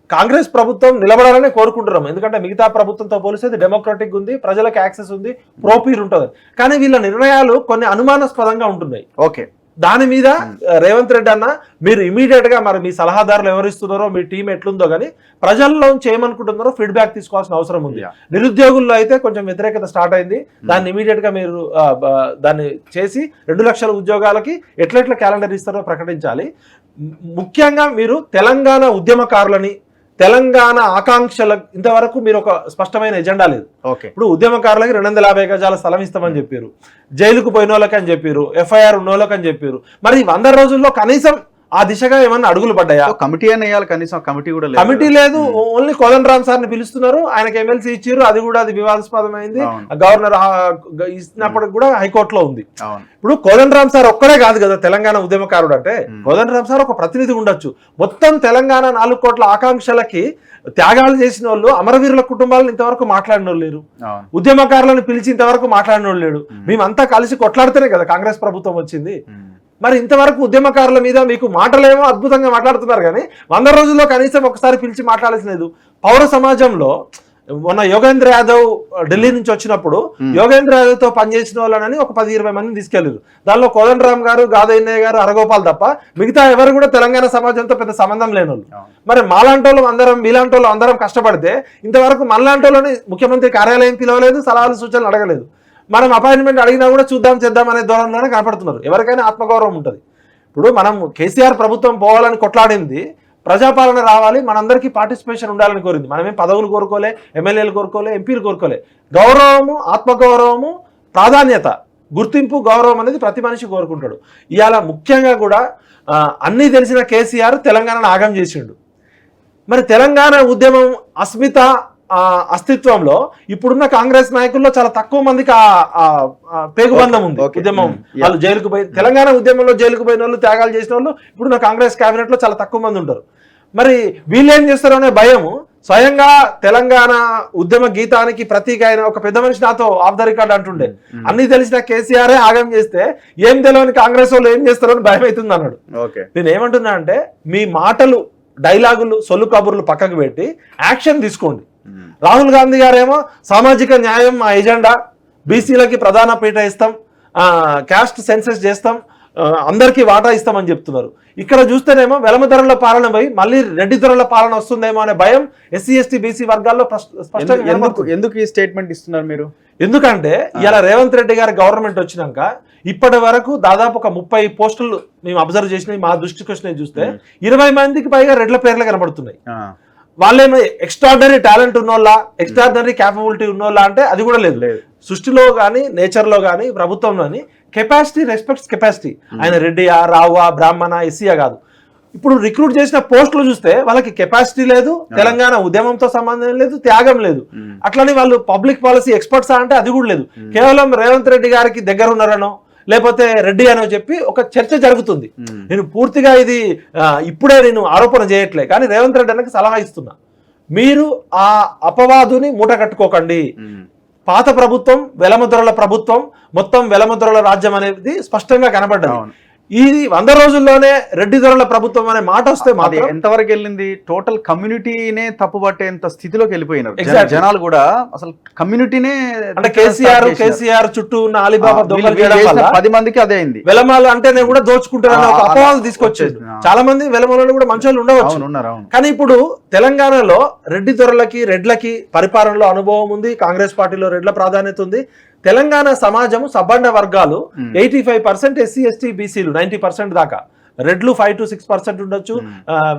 B: కాంగ్రెస్ ప్రభుత్వం నిలబడాలని కోరుకుంటున్నాం. ఎందుకంటే మిగతా ప్రభుత్వంతో పోలిస్తే డెమోక్రటిక్ ఉంది, ప్రజలకు యాక్సెస్ ఉంది, ప్రోపీర్ ఉంటుంది. కానీ వీళ్ళ నిర్ణయాలు కొన్ని అనుమానాస్పదంగా ఉంటున్నాయి. దాని మీద రేవంత్ రెడ్డి అన్న మీరు ఇమీడియట్ గా మరి మీ సలహాదారులు ఎవరిస్తున్నారో, మీ టీం ఎట్లుందో కానీ ప్రజల్లో చేయమనుకుంటున్నారో ఫీడ్బ్యాక్ తీసుకోవాల్సిన అవసరం ఉంది. నిరుద్యోగుల్లో అయితే కొంచెం వ్యతిరేకత స్టార్ట్ అయింది. దాన్ని ఇమీడియట్ గా మీరు దాన్ని చేసి 2 లక్షల ఉద్యోగాలకి ఎట్లెట్లా క్యాలెండర్ ఇస్తారో ప్రకటించాలి. ముఖ్యంగా మీరు తెలంగాణ ఉద్యమకారులని, తెలంగాణ ఆకాంక్షల ఇంతవరకు మీరు ఒక స్పష్టమైన ఎజెండా లేదు. ఇప్పుడు ఉద్యమకారులకి 250 గజాల స్థలం ఇస్తామని చెప్పారు, జైలుకు పోయిన వాళ్ళకి అని చెప్పారు, ఎఫ్ఐఆర్ ఉన్న వాళ్ళకి అని చెప్పారు. మరి 100 రోజుల్లో కనీసం ఆ దిశగా ఏమన్నా అడుగులు పడ్డాయా?
A: కమిటీ అని వేయాలి, కనీసం కమిటీ కూడా లేదు.
B: కమిటీ లేదు. ఓన్లీ కోదండరామ్ సార్ ని పిలుస్తున్నారు, ఆయనకి ఎమ్మెల్సీ ఇచ్చారు, అది కూడా అది వివాదాస్పదమైంది. గవర్నర్ ఇచ్చినప్పటికి కూడా హైకోర్టులో ఉంది. ఇప్పుడు కోదండరామ్ సార్ ఒక్కడే కాదు కదా తెలంగాణ ఉద్యమకారుడు అంటే. కోదండరామ్ సార్ ఒక ప్రతినిధి ఉండొచ్చు. మొత్తం తెలంగాణ 4 కోట్ల ఆకాంక్షలకి త్యాగాలు చేసిన వాళ్ళు, అమరవీరుల కుటుంబాలను ఇంతవరకు మాట్లాడిన వాళ్ళు లేరు. ఉద్యమకారులను పిలిచి ఇంతవరకు మాట్లాడిన వాళ్ళు లేడు. మేమంతా కలిసి కొట్లాడితేనే కదా కాంగ్రెస్ ప్రభుత్వం వచ్చింది. మరి ఇంతవరకు ఉద్యమకారుల మీద మీకు మాటలేమో అద్భుతంగా మాట్లాడుతున్నారు కానీ 100 రోజుల్లో కనీసం ఒకసారి పిలిచి మాట్లాడాల్సిన లేదు. పౌర సమాజంలో మొన్న యోగేంద్ర యాదవ్ ఢిల్లీ నుంచి వచ్చినప్పుడు యోగేంద్ర యాదవ్ తో పనిచేసిన వాళ్ళని ఒక 10-20 మందిని తీసుకెళ్లారు. దానిలో కోదండరామ్ గారు, గాదయ్య గారు, అరగోపాల్ తప్ప మిగతా ఎవరు కూడా తెలంగాణ సమాజంతో పెద్ద సంబంధం లేని వాళ్ళు. మరి మాలాంటి వాళ్ళు అందరం, మీలాంటి వాళ్ళు అందరం కష్టపడితే ఇంతవరకు మనలాంటి వాళ్ళని ముఖ్యమంత్రి కార్యాలయం పిలవలేదు, సలహాలు సూచనలు అడగలేదు. మనం అపాయింట్మెంట్ అడిగినా కూడా చూద్దాం చేద్దాం అనే ధోరణిలోనే కనపడుతున్నారు. ఎవరికైనా ఆత్మగౌరవం ఉంటుంది. ఇప్పుడు మనం కేసీఆర్ ప్రభుత్వం పోవాలని కొట్లాడింది, ప్రజాపాలన రావాలి, మనందరికీ పార్టిసిపేషన్ ఉండాలని కోరింది. మనమేం పదవులు కోరుకోలే, ఎమ్మెల్యేలు కోరుకోలే, ఎంపీలు కోరుకోలే. గౌరవము, ఆత్మగౌరవము, ప్రాధాన్యత, గుర్తింపు, గౌరవం అనేది ప్రతి మనిషి కోరుకుంటాడు. ఇవాళ ముఖ్యంగా కూడా అన్నీ తెలిసిన కేసీఆర్ తెలంగాణను ఆగం చేసిండు. మరి తెలంగాణ ఉద్యమం అస్తిత్వంలో ఇప్పుడున్న కాంగ్రెస్ నాయకుల్లో చాలా తక్కువ మందికి పేగుబంధం ఉంది. ఉద్యమం వాళ్ళు జైలుకు పోయి, తెలంగాణ ఉద్యమంలో జైలుకు పోయిన వాళ్ళు, త్యాగాలు చేసిన వాళ్ళు ఇప్పుడున్న కాంగ్రెస్ కేబినెట్ లో చాలా తక్కువ మంది ఉంటారు. మరి వీళ్ళు ఏం చేస్తారు అనే భయము, స్వయంగా తెలంగాణ ఉద్యమ గీతానికి ప్రతీక అయిన ఒక పెద్ద మనిషి నాతో ఆఫ్ ద రికార్డ్ అంటుండే, అన్ని తెలిసిన కేసీఆర్ ఆగం చేస్తే ఏం తెలియని కాంగ్రెస్ వాళ్ళు ఏం చేస్తారో అని భయం అవుతుంది అన్నాడు. నేను ఏమంటున్నా అంటే, మీ మాటలు, డైలాగులు, సొల్లు కబుర్లు పక్కకు పెట్టి యాక్షన్ తీసుకోండి. రాహుల్ గాంధీ గారేమో సామాజిక న్యాయం మా ఎజెండా, బీసీలకి ప్రధాన పీట ఇస్తాం, క్యాస్ట్ సెన్సెస్ చేస్తాం, అందరికీ వాటా ఇస్తామని చెప్తున్నారు. ఇక్కడ చూస్తేనేమో వెలమధరల పాలన పోయి మళ్ళీ రెడ్డి ధరల పాలన వస్తుందేమో అనే భయం ఎస్సీ ఎస్టీ బీసీ వర్గాల్లో స్పష్టంగా.
A: ఎందుకు ఈ స్టేట్మెంట్ ఇస్తున్నారు మీరు?
B: ఎందుకంటే ఇలా రేవంత్ రెడ్డి గారి గవర్నమెంట్ వచ్చినాక ఇప్పటి వరకు దాదాపు ఒక 30 పోస్టులు మేము అబ్జర్వ్ చేసినాయి, మా దృష్టికి వచ్చినాయి. చూస్తే 20 మందికి పైగా రెడ్ల పేర్లు కనబడుతున్నాయి. వాళ్ళేమో ఎక్స్ట్రాడినరీ టాలెంట్ ఉన్నోళ్ళ, ఎక్స్ట్రాడినరీ క్యాపబిలిటీ ఉన్నోళ్ళ అంటే అది కూడా లేదు. సృష్టిలో కానీ, నేచర్లో కానీ, ప్రభుత్వంలోని కెపాసిటీ రెస్పెక్ట్స్ కెపాసిటీ. ఆయన రెడ్డియా, రావా, బ్రాహ్మణ, ఎస్సీయా కాదు. ఇప్పుడు రిక్రూట్ చేసిన పోస్టులు చూస్తే వాళ్ళకి కెపాసిటీ లేదు, తెలంగాణ ఉద్యమంతో సంబంధం లేదు, త్యాగం లేదు. అట్లని వాళ్ళు పబ్లిక్ పాలసీ ఎక్స్పర్ట్స్ అంటే అది కూడా లేదు. కేవలం రేవంత్ రెడ్డి గారికి దగ్గర ఉన్నారనో లేకపోతే రెడ్డి అనో చెప్పి ఒక చర్చ జరుగుతుంది. నేను పూర్తిగా ఇది ఇప్పుడే నేను ఆరోపణ చేయట్లే, కానీ రేవంత్ రెడ్డి అన్నకి సలహా ఇస్తున్నా, మీరు ఆ అపవాదుని మూట కట్టుకోకండి. పాత ప్రభుత్వం, వెలమదొరల ప్రభుత్వం, మొత్తం వెలమదొరల రాజ్యం అనేది స్పష్టంగా కనబడ్డది. ఈ 100 రోజుల్లోనే రెడ్డి దొరల ప్రభుత్వం అనే మాట వస్తే మాత్రం
A: ఎంతవరకు వెళ్ళింది? టోటల్ కమ్యూనిటీనే తప్పుపట్టేంత స్థితిలోకి వెళ్ళిపోయినారు జనాలు కూడా. అసలు కమ్యూనిటీనే
B: అంటే కేసీఆర్ చుట్టూ ఉన్న అలీబాబా దొంగలు
A: 10 మందికి అదే అయింది.
B: వెలమాలు అంటేనే కూడా దోచుకుంటారని ఒక అపవాదం తీసుకొచ్చేది. చాలా మంది వెలమాలలో కూడా మంచోళ్ళు ఉండవచ్చు. కానీ ఇప్పుడు తెలంగాణలో రెడ్డి దొరలకి, రెడ్లకి పరిపాలనలో అనుభవం ఉంది. కాంగ్రెస్ పార్టీలో రెడ్ల ప్రాధాన్యత ఉంది. తెలంగాణ సమాజము సబ్బండ వర్గాలు 85% ఎస్సీ ఎస్టీ బీసీలు 90% దాకా, రెడ్లు 5 to 6% ఉండొచ్చు,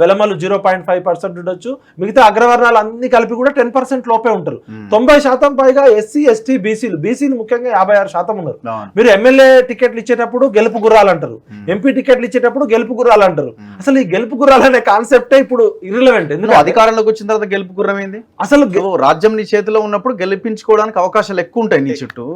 B: వెలమలు 0.5% ఉండొచ్చు, మిగతా అగ్రవర్ణాలు అన్ని కలిపి కూడా 10% లోపే ఉంటారు. 90% పైగా ఎస్సీ ఎస్టీ బీసీలు ముఖ్యంగా 56% ఉన్నారు. మీరు ఎమ్మెల్యే టికెట్లు ఇచ్చేటప్పుడు గెలుపు గుర్రాలు అంటారు, ఎంపీ టికెట్లు ఇచ్చేటప్పుడు గెలుపు గుర్రాలు అంటారు. అసలు ఈ గెలుపు గుర్రాలు అనే కాన్సెప్టే ఇప్పుడు ఇర్రిలవెంట్. ఎందుకంటే
A: అధికారంలోకి వచ్చిన తర్వాత గెలుపు గుర్రం ఏంది?
B: అసలు
A: రాజ్యం నీ చేతిలో ఉన్నప్పుడు గెలిపించుకోవడానికి అవకాశాలు ఎక్కువ ఉంటాయి నీ చుట్టూ.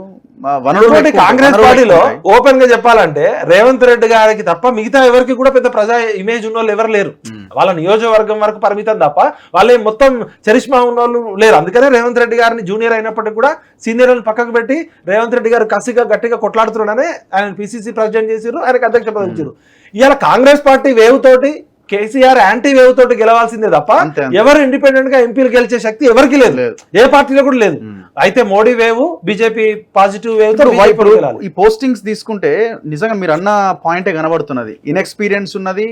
B: కాంగ్రెస్ పార్టీలో ఓపెన్ గా చెప్పాలంటే రేవంత్ రెడ్డి గారికి తప్ప మిగతా ఎవరికి కూడా పెద్ద ప్రజా ఇమేజ్ ఉన్న వాళ్ళు ఎవరు లేరు. వాళ్ళ నియోజకవర్గం వరకు పరిమితం తప్ప వాళ్ళే మొత్తం చరిష్మా ఉన్న వాళ్ళు లేరు. అందుకనే రేవంత్ రెడ్డి గారిని జూనియర్ అయినప్పటికీ కూడా సీనియర్లను పక్కకు పెట్టి రేవంత్ రెడ్డి గారు కసిగా గట్టిగా కొట్లాడుతున్నాడనే ఆయన పిసిసి ప్రెసిడెంట్ చేసిరు, ఆయనకు అధ్యక్ష పదవి ఇచ్చారు. ఇవాళ కాంగ్రెస్ పార్టీ వేవ్ తోటి, కేసీఆర్ యాంటీ వేవ్ తోటి గెలవాల్సిందే తప్ప ఎవరు ఇండిపెండెంట్ గా ఎంపీలు గెలిచే శక్తి ఎవరికి లేదు, ఏ పార్టీలో కూడా లేదు. అయితే Modi wave, BJP positive wave తో
A: ఈ పోస్టింగ్స్ తీసుకుంటే నిజంగా మీరు అన్న పాయింటే కనబడుతున్నది. ఇన్ఎక్స్పీరియన్స్ ఉన్నది.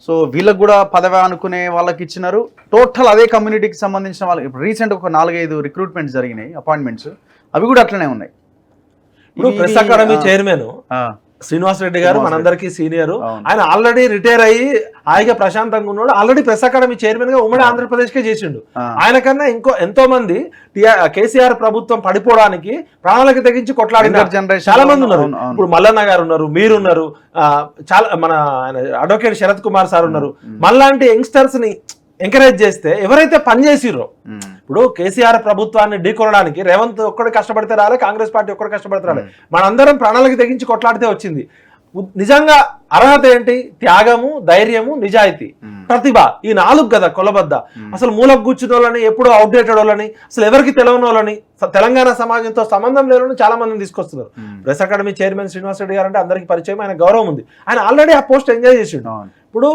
A: సో వీళ్ళకి కూడా పదవి అనుకునే వాళ్ళకి ఇచ్చినారు. టోటల్ అదే కమ్యూనిటీకి సంబంధించిన వాళ్ళకి రీసెంట్ ఒక 4-5 రిక్రూట్మెంట్స్ జరిగినాయి, అపాయింట్మెంట్స్, అవి కూడా అట్లనే ఉన్నాయి.
B: ఇప్పుడు press academy chairman Srinivas Reddy గారు మనందరికీ సీనియర్. ఆయన ఆల్రెడీ రిటైర్ అయ్యి హాయిగా ప్రశాంతంగా ఉన్నాడు. ఆల్రెడీ ప్రెస్ అకాడమీ చైర్మన్ గా ఉమ్మడి ఆంధ్రప్రదేశ్ కే చేసిండు. ఆయన కన్నా ఎంతో మంది కేసీఆర్ ప్రభుత్వం పడిపోవడానికి ప్రాణాలకు తెగించి కొట్లాడిన చాలా మంది ఉన్నారు. ఇప్పుడు మల్లన్న గారు ఉన్నారు, మీరున్నారు, చాలా మన అడ్వకేట్ శరత్ కుమార్ సార్ ఉన్నారు. మళ్ళాంటి యంగ్స్టర్స్ ని ఎంకరేజ్ చేస్తే ఎవరైతే పనిచేసిర్రో, ఇప్పుడు కేసీఆర్ ప్రభుత్వాన్ని ఢీకొనడానికి రేవంత్ ఒక్కడే కష్టపడితే రాలే, కాంగ్రెస్ పార్టీ ఒక్కడే కష్టపడితే రాలే, మనందరం ప్రాణాలకు తెగించి కొట్లాడితే వచ్చింది. నిజంగా అర్హత ఏంటి? త్యాగము, ధైర్యము, నిజాయితీ, ప్రతిభ, ఈ 4 కదా కొలబద్ద. అసలు మూలకు కూర్చున్న వాళ్ళని, ఎప్పుడు అవుట్డేటెడ్ వాళ్ళని, అసలు ఎవరికి తెలియని వాళ్ళని, తెలంగాణ సమాజంతో సంబంధం లేని చాలా మందిని తీసుకొస్తున్నారు. Press academy chairman Srinivas Reddy గారు అంటే అందరికీ పరిచయం, ఆయన గౌరవం ఉంది. ఆయన ఆల్రెడీ ఆ పోస్ట్ ఎంజాయ్ చేసిండు. ఇప్పుడు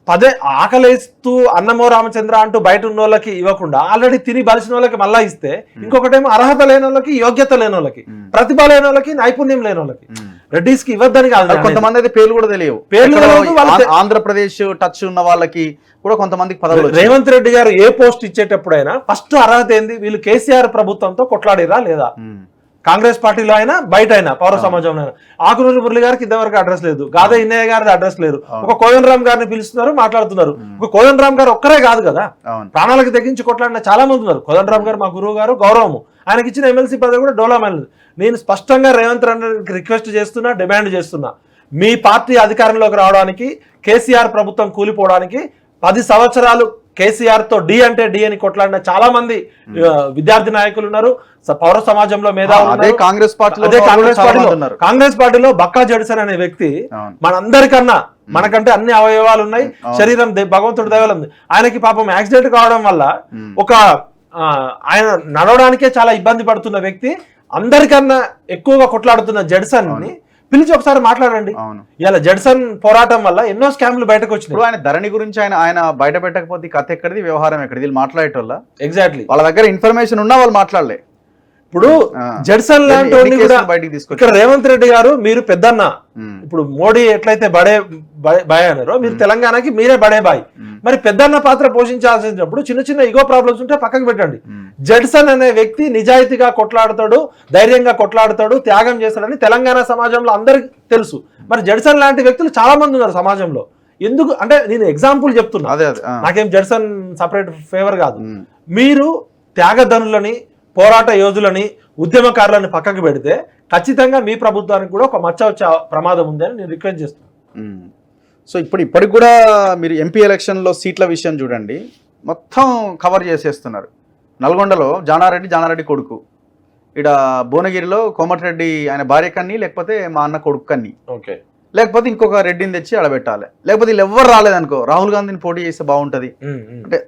B: పదే ఆకలిస్తూ అన్నమో రామచంద్ర అంటూ బయట ఉన్న వాళ్ళకి ఇవ్వకుండా ఆల్రెడీ తిని బలిసిన వాళ్ళకి మళ్ళా ఇస్తే, ఇంకొకటేమో అర్హత లేని వాళ్ళకి, యోగ్యత లేని వాళ్ళకి, ప్రతిభ లేని వాళ్ళకి, నైపుణ్యం లేని వాళ్ళకి రెడ్డిస్ కి ఇవ్వద్దని కాదు.
A: కొంతమంది అయితే పేర్లు కూడా తెలియవు. ఆంధ్రప్రదేశ్ టచ్ ఉన్న వాళ్ళకి కూడా కొంతమందికి పదవులు.
B: రేవంత్ రెడ్డి గారు ఏ పోస్ట్ ఇచ్చేటప్పుడైనా ఫస్ట్ అర్హత ఏంది, వీళ్ళు కేసీఆర్ ప్రభుత్వంతో కొట్లాడిరా లేదా, కాంగ్రెస్ పార్టీలో అయినా బయట అయినా పౌర సమాజంలో అయినా. ఆకునూరి మురళి గారికి ఇంతవరకు అడ్రస్ లేదు, గాదే ఇన్నయ్య గారి అడ్రస్ లేరు. ఒక కోదండరామ్ గారిని పిలుస్తున్నారు, మాట్లాడుతున్నారు. ఒక కోదండరామ్ గారు ఒక్కరే కాదు కదా, ప్రాణాలకు తెగించి కొట్లాడిన చాలా మంది ఉన్నారు. కోదండరామ్ గారు మా గురువు గారు, గౌరవము. ఆయనకి ఇచ్చిన ఎమ్మెల్సీ పదవి కూడా డోలామైనది. నేను స్పష్టంగా రేవంత్ రెడ్డికి రిక్వెస్ట్ చేస్తున్నా, డిమాండ్ చేస్తున్నా, మీ పార్టీ అధికారంలోకి రావడానికి, కేసీఆర్ ప్రభుత్వం కూలిపోవడానికి 10 సంవత్సరాలు కేసీఆర్ తో డి అంటే డి అని కొట్లాడిన చాలా మంది విద్యార్థి నాయకులు ఉన్నారు, పౌర సమాజంలో మేధావులు.
A: కాంగ్రెస్
B: పార్టీలో బక్కా జడ్సన్ అనే వ్యక్తి మనందరికన్నా, మనకంటే అన్ని అవయవాలు ఉన్నాయి, శరీరం భగవంతుడి దయవల్ల ఉంది. ఆయనకి పాపం యాక్సిడెంట్ కావడం వల్ల ఒక ఆయన నడవడానికే చాలా ఇబ్బంది పడుతున్న వ్యక్తి, అందరికన్నా ఎక్కువగా కొట్లాడుతున్న జడ్సన్ ని పిలిచి ఒకసారి మాట్లాడండి. ఇలా జడ్సన్ పోరాటం వల్ల ఎన్నో స్కామ్లు బయటకు వచ్చినాయి.
A: ఆయన ధరణి గురించి ఆయన బయట పెట్టకపోతే కథ ఎక్కడిది, వ్యవహారం ఎక్కడిది, వీళ్ళు మాట్లాడేటోళ్ళ.
B: ఎగ్జాక్ట్లీ
A: వాళ్ళ దగ్గర ఇన్ఫర్మేషన్ ఉన్నా వాళ్ళు మాట్లాడలే.
B: ఇప్పుడు జడ్సన్ లాంటి ఇక్కడ రేవంత్ రెడ్డి గారు, మీరు పెద్దన్న, ఇప్పుడు మోడీ ఎట్లయితే బడే బాయ్ అన్నారో, మీరు తెలంగాణకి మీరే బడే బాయ్. మరి పెద్దన్న పాత్ర పోషించాల్సినప్పుడు చిన్న చిన్న ఇగో ప్రాబ్లమ్స్ ఉంటే పక్కకు పెట్టండి. జడ్సన్ అనే వ్యక్తి నిజాయితీగా కొట్లాడతాడు, ధైర్యంగా కొట్లాడతాడు, త్యాగం చేస్తాడని తెలంగాణ సమాజంలో అందరికి తెలుసు. మరి జడ్సన్ లాంటి వ్యక్తులు చాలా మంది ఉన్నారు సమాజంలో. ఎందుకు అంటే నేను ఎగ్జాంపుల్ చెప్తున్నా, నాకేం జడ్సన్ సపరేట్ ఫేవర్ కాదు. మీరు త్యాగధనులని, పోరాట యోధులని, ఉద్యమకారులని పక్కకు పెడితే ఖచ్చితంగా మీ ప్రభుత్వానికి కూడా ఒక మచ్చ వచ్చే ప్రమాదం ఉందని నేను రిక్వెస్ట్ చేస్తున్నాను.
A: సో ఇప్పటికి కూడా మీరు ఎంపీ ఎలక్షన్లో సీట్ల విషయం చూడండి, మొత్తం కవర్ చేసేస్తున్నారు. నల్గొండలో జానారెడ్డి కొడుకు, ఇక్కడ భువనగిరిలో కోమటిరెడ్డి ఆయన భార్య కన్ని, లేకపోతే మా అన్న కొడుకు కన్ని,
B: ఓకే,
A: లేకపోతే ఇంకొక రెడ్డిని తెచ్చి అడబెట్టాలి, లేకపోతే వీళ్ళు ఎవరు రాలేదనుకో రాహుల్ గాంధీని పోటీ చేస్తే బాగుంటుంది. అంటే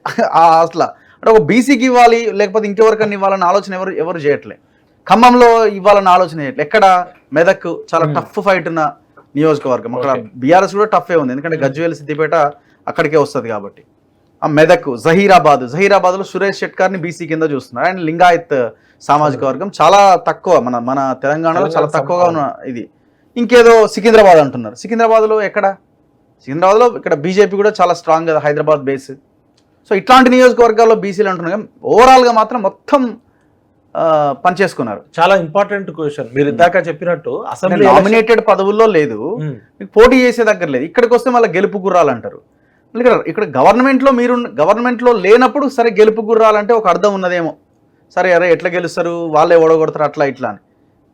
A: అసలు అంటే ఒక బీసీకి ఇవ్వాలి, లేకపోతే ఇంకెవరికన్నా ఇవ్వాలన్న ఆలోచన ఎవరు చేయట్లే. ఖమ్మంలో ఇవ్వాలన్న ఆలోచన చేయట్లే. ఎక్కడ మెదక్ చాలా టఫ్ ఫైట్ ఉన్న నియోజకవర్గం, అక్కడ బీఆర్ఎస్ కూడా టఫే ఉంది, ఎందుకంటే గజ్వేల్ సిద్దిపేట అక్కడికే వస్తుంది కాబట్టి. ఆ మెదక్, జహీరాబాద్లో సురేష్ షెట్కర్ని బీసీ కింద చూస్తున్నారు. అండ్ లింగాయత్ సామాజిక వర్గం చాలా తక్కువ, మన తెలంగాణలో చాలా తక్కువగా ఉన్న ఇది. ఇంకేదో సికింద్రాబాద్ అంటున్నారు. సికింద్రాబాద్లో ఇక్కడ బీజేపీ కూడా చాలా స్ట్రాంగ్ కదా, హైదరాబాద్ బేస్. సో ఇట్లాంటి నియోజకవర్గాల్లో బీసీలు అంటున్నారు, ఓవరాల్గా మాత్రం మొత్తం పనిచేసుకున్నారు.
B: చాలా ఇంపార్టెంట్ క్వశ్చన్ మీరు ఇందాక చెప్పినట్టు, అసెంబ్లీ
A: నామినేటెడ్ పదవుల్లో లేదు, మీకు పోటీ చేసే దగ్గర లేదు. ఇక్కడికి వస్తే మళ్ళీ గెలుపు గుర్రాలు అంటారు. ఇక్కడ గవర్నమెంట్లో లేనప్పుడు సరే గెలుపు గుర్రాలంటే ఒక అర్థం ఉన్నదేమో, సరే అరే ఎట్లా గెలుస్తారు, వాళ్ళే ఓడగొడతారు అట్లా ఇట్లా అని.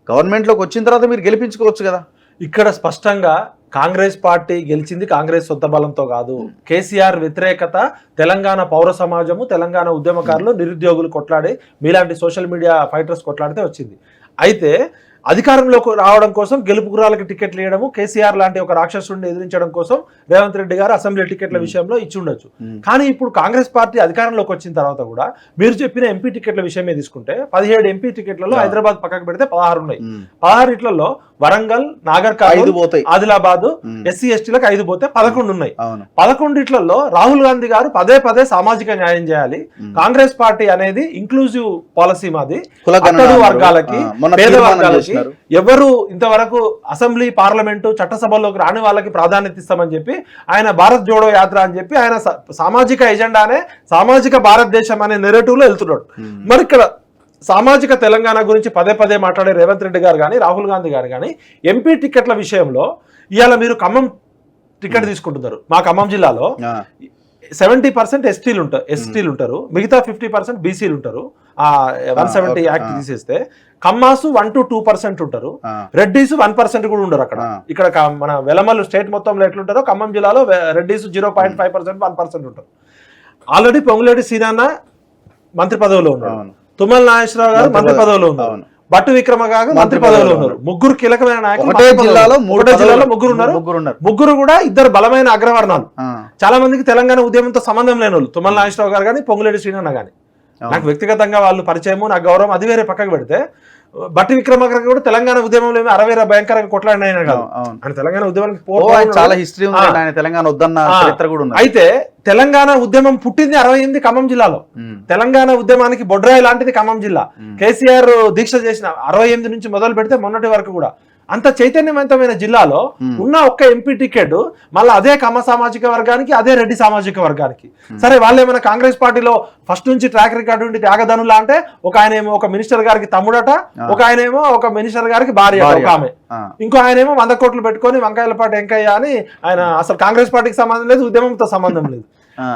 A: గవర్నమెంట్లోకి వచ్చిన తర్వాత మీరు గెలిపించుకోవచ్చు కదా.
B: ఇక్కడ స్పష్టంగా కాంగ్రెస్ పార్టీ గెలిచింది కాంగ్రెస్ సొంత బలంతో కాదు. కేసీఆర్ వ్యతిరేకత తెలంగాణ పౌర సమాజము, తెలంగాణ ఉద్యమకారులు, నిరుద్యోగులు కొట్లాడి, మీలాంటి సోషల్ మీడియా ఫైటర్స్ కొట్లాడితే వచ్చింది. అయితే అధికారంలోకి రావడం కోసం గెలుపు గుర్రాలకు టికెట్లు ఇవ్వడము, కేసీఆర్ లాంటి ఒక రాక్షసుడిని ఎదిరించడం కోసం రేవంత్ రెడ్డి గారు అసెంబ్లీ టికెట్ల విషయంలో ఇచ్చి ఉండొచ్చు. కానీ ఇప్పుడు కాంగ్రెస్ పార్టీ అధికారంలోకి వచ్చిన తర్వాత కూడా మీరు చెప్పిన ఎంపీ టికెట్ల విషయమే తీసుకుంటే 17 ఎంపీ టికెట్లలో హైదరాబాద్ పక్కకు పెడితే 16 ఉన్నాయి. 16 వరంగల్, నాగర్ కర్నూల్, ఆదిలాబాద్ ఎస్సీ ఎస్టీలకు 5 పోతే 11 ఉన్నాయి. 11 రాహుల్ గాంధీ గారు పదే సామాజిక న్యాయం చేయాలి, కాంగ్రెస్ పార్టీ అనేది ఇంక్లూజివ్ పాలసీ మాది, వర్గాలకి, పేద వర్గాలకి, ఎవరు ఇంతవరకు అసెంబ్లీ, పార్లమెంటు, చట్టసభల్లోకి రాని వాళ్ళకి ప్రాధాన్యత ఇస్తామని చెప్పి ఆయన భారత్ జోడో యాత్ర అని చెప్పి ఆయన సామాజిక ఎజెండానే సామాజిక భారతదేశం అనే నెరేటివ్ లో వెళ్తున్నాడు. మరి ఇక్కడ సామాజిక తెలంగాణ గురించి పదే మాట్లాడే రేవంత్ రెడ్డి గారు కానీ, రాహుల్ గాంధీ గారు కానీ ఎంపీ టికెట్ల విషయంలో ఇవాళ మీరు ఖమ్మం టికెట్ తీసుకుంటున్నారు. మా ఖమ్మం జిల్లాలో 70% ఎస్టీలు ఉంటారు, మిగతా 50% బీసీలు ఉంటారు. 170 యాక్ట్ తీసేస్తే కమ్మాసు 1 to 2% ఉంటారు, రెడ్డీస్ 1% కూడా ఉండరు. ఇక్కడ మన వెలమల్లు స్టేట్ మొత్తంలో ఎట్లుంటారో ఖమ్మం జిల్లాలో రెడ్డీస్ 0.5%, 1% ఉంటారు. ఆల్రెడీ పొంగులేటి సీనన్న మంత్రి పదవిలో ఉన్నారు, తుమ్మల నాగేశ్వరరావు గారు మంత్రి పదవిలో ఉన్నారు, బట్టు విక్రమ గారు మంత్రి పదవిలో ఉన్నారు. ముగ్గురు కీలకమైన నాయకులు జిల్లాలో ముగ్గురు ఉన్నారు. ముగ్గురు కూడా ఇద్దరు బలమైన అగ్రవర్ణాలు. చాలా మందికి తెలంగాణ ఉద్యమంతో సంబంధం లేని వాళ్ళు, తుమ్మల నాగేశ్వరరావు గారు కానీ, పొంగులేటి శ్రీనన్న కానీ. నాకు వ్యక్తిగతంగా వాళ్ళు పరిచయము, నాకు గౌరవం, అది వేరే పక్కకు పెడితే బట్టి విక్రమార్క కూడా తెలంగాణ ఉద్యమంలో 60 భయంకరంగా కొట్లాడిన కాదు. ఆయన తెలంగాణ ఉద్యమానికి
A: చాలా హిస్టరీ ఉంది, ఆయన తెలంగాణ వద్దన్న చరిత్ర కూడా ఉంది.
B: అయితే తెలంగాణ ఉద్యమం పుట్టింది 68 ఖమ్మం జిల్లాలో. తెలంగాణ ఉద్యమానికి బొడ్రాయి లాంటిది ఖమ్మం జిల్లా. కేసీఆర్ దీక్ష చేసిన 68 నుంచి మొదలు పెడితే మొన్నటి వరకు కూడా అంత చైతన్యవంతమైన జిల్లాలో ఉన్న ఒక్క ఎంపీ టికెట్ మళ్ళీ అదే కమ్మ సామాజిక వర్గానికి, అదే రెడ్డి సామాజిక వర్గానికి. సరే వాళ్ళు ఏమైనా కాంగ్రెస్ పార్టీలో ఫస్ట్ నుంచి ట్రాక్ రికార్డు ఉండి త్యాగధనులా అంటే ఒక ఆయన ఏమో ఒక మినిస్టర్ గారికి తమ్ముడట, ఒక ఆయన ఏమో ఒక మినిస్టర్ గారికి భార్య, ఒక ఆమె, ఇంకో ఆయన ఏమో 100 కోట్లు పెట్టుకొని వంకాయలపాటి వెంకయ్య అని ఆయన అసలు కాంగ్రెస్ పార్టీకి సంబంధం లేదు, ఉద్యమంతో సంబంధం లేదు.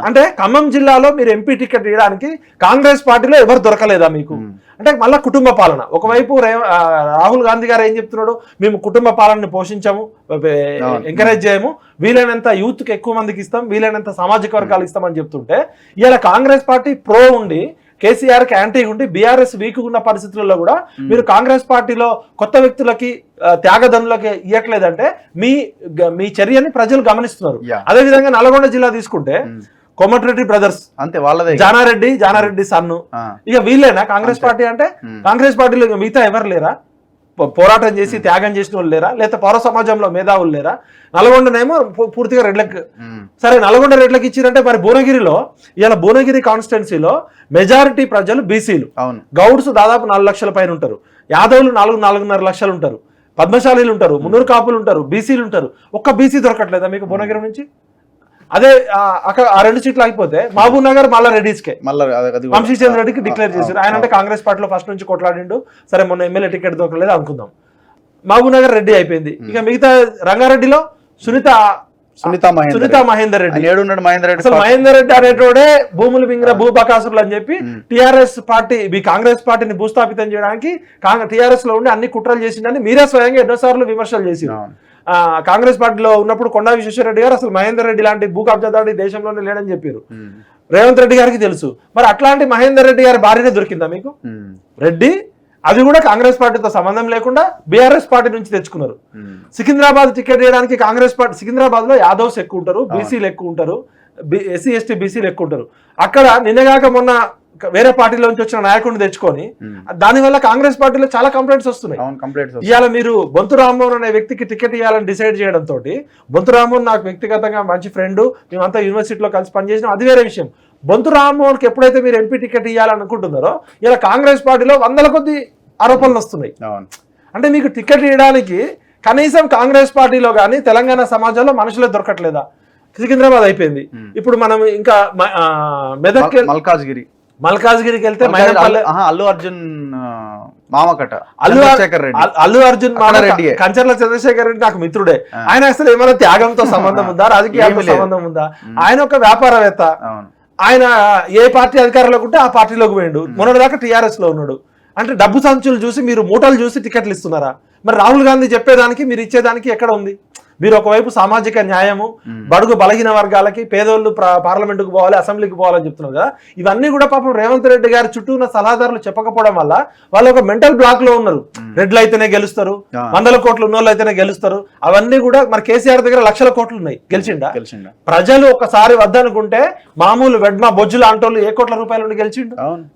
B: అంటే ఖమ్మం జిల్లాలో మీరు ఎంపీ టికెట్ ఇవ్వడానికి కాంగ్రెస్ పార్టీలో ఎవరు దొరకలేదా మీకు? అంటే మళ్ళా కుటుంబ పాలన. ఒకవైపు రాహుల్ గాంధీ గారు ఏం చెప్తున్నాడు, మేము కుటుంబ పాలనని పోషించాము, ఎంకరేజ్ చేయము, వీలైనంత యూత్ కి ఎక్కువ మందికి ఇస్తాం, వీలైనంత సామాజిక వర్గాలు ఇస్తామని చెప్తుంటే ఇలా కాంగ్రెస్ పార్టీ ప్రో ఉండి కేసీఆర్ కి యాంటీ ఉండి బీఆర్ఎస్ వీక్ ఉన్న పరిస్థితుల్లో కూడా మీరు కాంగ్రెస్ పార్టీలో కొత్త వ్యక్తులకి త్యాగధనులకి ఇవ్వట్లేదంటే మీ చర్యని ప్రజలు గమనిస్తున్నారు. అదే విధంగా నల్గొండ జిల్లా తీసుకుంటే కోమటిరెడ్డి బ్రదర్స్ అంతే, వాళ్ళదే జానారెడ్డి సన్ను, ఇక వీళ్ళేనా కాంగ్రెస్ పార్టీ అంటే? కాంగ్రెస్ పార్టీలో మిగతా ఎవరు లేరా? పోరాటం చేసి త్యాగం చేసిన వాళ్ళు లేరా? లేదా పౌర సమాజంలో మేధావులు లేరా? నల్గొండనేమో పూర్తిగా రెడ్లకు. సరే నల్గొండ రెడ్లకు ఇచ్చిరంటే మరి భువనగిరిలో ఇలా భువనగిరి కాన్స్టిట్యున్సీలో మెజారిటీ ప్రజలు బీసీలు, గౌడ్స్ దాదాపు 4 లక్షల పైన ఉంటారు, యాదవులు 4-4.5 లక్షలు ఉంటారు, పద్మశాలీలు ఉంటారు, మున్నూరు కాపులు ఉంటారు, బీసీలు ఉంటారు. ఒక్క బీసీ దొరకట్లేదా మీకు భువనగిరి నుంచి? అదే అక్కడ ఆ 2 సీట్లు అయిపోతే మహబూబ్ నగర్ మళ్ళా రెడ్డిస్కే, వంశీచంద్ర రెడ్డికి డిక్లేర్ చేశారు. ఆయన అంటే కాంగ్రెస్ పార్టీలో ఫస్ట్ నుంచి కొట్లాడిండు, సరే మొన్న ఎమ్మెల్యే టికెట్ దొరకలేదు అనుకుందాం, మహబూబ్ నగర్ రెడ్డి అయిపోయింది. ఇక మిగతా రంగారెడ్డిలో సునీత మహేందర్ రెడ్డి, మహేందర్ రెడ్డి అనేటోడే భూములు మింగిన భూబకాసురులు అని చెప్పి టిఆర్ఎస్ పార్టీ కాంగ్రెస్ పార్టీని భూస్థాపితం చేయడానికి టిఆర్ఎస్ లో ఉండి అన్ని కుట్రలు చేసిందని మీరే స్వయంగా ఎన్నోసార్లు విమర్శలు చేసింది. కాంగ్రెస్ పార్టీలో ఉన్నప్పుడు కొండా విశ్వేశ్వరరెడ్డి గారు అసలు మహేందర్ రెడ్డి లాంటి భూ కబ్జాదారుడు దేశంలోనే లేడని చెప్పారు. రేవంత్ రెడ్డి గారికి తెలుసు. మరి అట్లాంటి మహేందర్ రెడ్డి గారి భార్యనే దొరికిందా మీకు? రెడ్డి అది కూడా కాంగ్రెస్ పార్టీతో సంబంధం లేకుండా బీఆర్ఎస్ పార్టీ నుంచి తెచ్చుకున్నారు. సికింద్రాబాద్ టికెట్ వేయడానికి కాంగ్రెస్ పార్టీ, సికింద్రాబాద్ లో యాదవ్స్ ఎక్కువ ఉంటారు, బీసీలు ఎక్కువ ఉంటారు, ఎస్సీ ఎస్టీ బీసీలు ఎక్కువ ఉంటారు. అక్కడ నిన్నగాక మొన్న వేరే పార్టీలో నుంచి వచ్చిన నాయకుడిని తెచ్చుకొని దానివల్ల కాంగ్రెస్ పార్టీలో చాలా కంప్లైంట్స్ వస్తున్నాయి. ఇవాళ మీరు బొంతు రామ్మోహన్ అనే వ్యక్తికి టికెట్ ఇవ్వాలని డిసైడ్ చేయడం తోటి, బొంతు రామ్మోహన్ నాకు వ్యక్తిగతంగా మంచి ఫ్రెండ్, మేమంతా యూనివర్సిటీలో కలిసి పనిచేసినాం, అది వేరే విషయం. బొంతు రామ్మోహన్కి ఎప్పుడైతే మీరు ఎంపీ టికెట్ ఇవ్వాలనుకుంటున్నారో ఇలా కాంగ్రెస్ పార్టీలో 100 కొద్ది ఆరోపణలు వస్తున్నాయి. అంటే మీకు టికెట్ ఇవ్వడానికి కనీసం కాంగ్రెస్ పార్టీలో కానీ తెలంగాణ సమాజంలో మనుషులే దొరకట్లేదా? సికింద్రాబాద్ అయిపోయింది, ఇప్పుడు మనం ఇంకా మెదక్ మల్కాజ్గిరికి వెళ్తే
A: అల్లు అర్జున్ మామకట,
B: అల్లు అర్జున్ కంచర్ల చంద్రశేఖర్ రెడ్డి నాకు మిత్రుడే. ఆయన అసలు ఏమైనా త్యాగంతో సంబంధం ఉందా, రాజకీయాలతో సంబంధం ఉందా? ఆయన ఒక వ్యాపారవేత్త, ఆయన ఏ పార్టీ అధికారంలోకి ఉంటే ఆ పార్టీలోకి పోయిండు, మొన్నటిదాకా టీఆర్ఎస్ లో ఉన్నాడు. అంటే డబ్బు సంచులు చూసి మీరు మూటలు చూసి టికెట్లు ఇస్తున్నారా? మరి రాహుల్ గాంధీ చెప్పేదానికి మీరు ఇచ్చేదానికి ఎక్కడ ఉంది? మీరు ఒకవైపు సామాజిక న్యాయము, బడుగు బలహీన వర్గాలకి, పేదోళ్ళు పార్లమెంటుకు పోవాలి, అసెంబ్లీకి పోవాలని చెప్తున్నారు కదా, ఇవన్నీ కూడా పాపం రేవంత్ రెడ్డి గారి చుట్టూ ఉన్న సలహాదారులు చెప్పకపోవడం వల్ల వాళ్ళు ఒక మెంటల్ బ్లాక్ లో ఉన్నారు. రెడ్లు అయితేనే గెలుస్తారు, 100 కోట్లు ఉన్నోళ్ళు అయితేనే గెలుస్తారు, అవన్నీ కూడా మరి కేసీఆర్ దగ్గర లక్షల కోట్లు ఉన్నాయి, గెలిచిండా? ప్రజలు ఒకసారి వద్దనుకుంటే మామూలు వెడ్మ బొజ్జులు అంటోళ్ళు ఏ కోట్ల రూపాయల నుండి గెలిచిండు,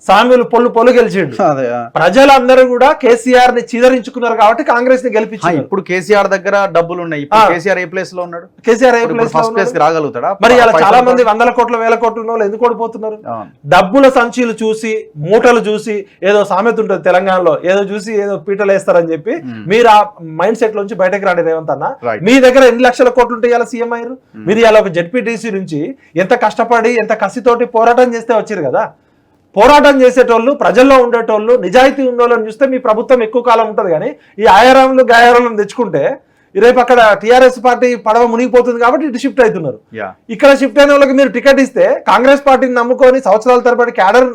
B: సామ్యులు పొల్లు గెలిచిండు. ప్రజలందరూ కూడా కేసీఆర్ ని చీదరించుకున్నారు కాబట్టి కాంగ్రెస్ ని గెలిపించారు.
A: ఇప్పుడు కేసీఆర్ దగ్గర డబ్బులు ఉన్నాయి, కేసీఆర్ ఏ ప్లేస్ లో ఉన్నాడు?
B: కేసీఆర్ ఏ ప్లేస్ రాగలుగుతాడా? మరి ఇలా చాలా మంది 100 కోట్ల 1000 కోట్ల ఉన్న వాళ్ళు ఎందుకు ఓడిపోతున్నారు? డబ్బుల సంచీలు చూసి, మూటలు చూసి, ఏదో సామెత ఉంటుంది తెలంగాణలో, ఏదో చూసి ఏదో పీటలు వేస్తారని చెప్పి మీరు ఆ మైండ్ సెట్ లోంచి బయటకు రాండి రేవంత్ అన్న. మీ దగ్గర ఎన్ని లక్షల కోట్లు ఉంటే ఇలా సీఎం అయ్యారు? మీరు ఇలా ఒక జెడ్పీటీసీ నుంచి ఎంత కష్టపడి ఎంత కసితోటి పోరాటం చేస్తే వచ్చారు కదా. పోరాటం చేసేటోళ్ళు, ప్రజల్లో ఉండేటోళ్ళు, నిజాయితీ ఉన్నోళ్ళని చూస్తే మీ ప్రభుత్వం ఎక్కువ కాలం ఉంటుంది. కానీ ఈ ఆయారాములు గాయారాలను తెచ్చుకుంటే రేపు అక్కడ టీఆర్ఎస్ పార్టీ పడవ మునిగిపోతుంది కాబట్టి ఇటు షిఫ్ట్ అవుతున్నారు. ఇక్కడ షిఫ్ట్ అయిన వాళ్ళకి మీరు టికెట్ ఇస్తే కాంగ్రెస్ పార్టీని నమ్ముకొని సంవత్సరాల తరబడి క్యాడర్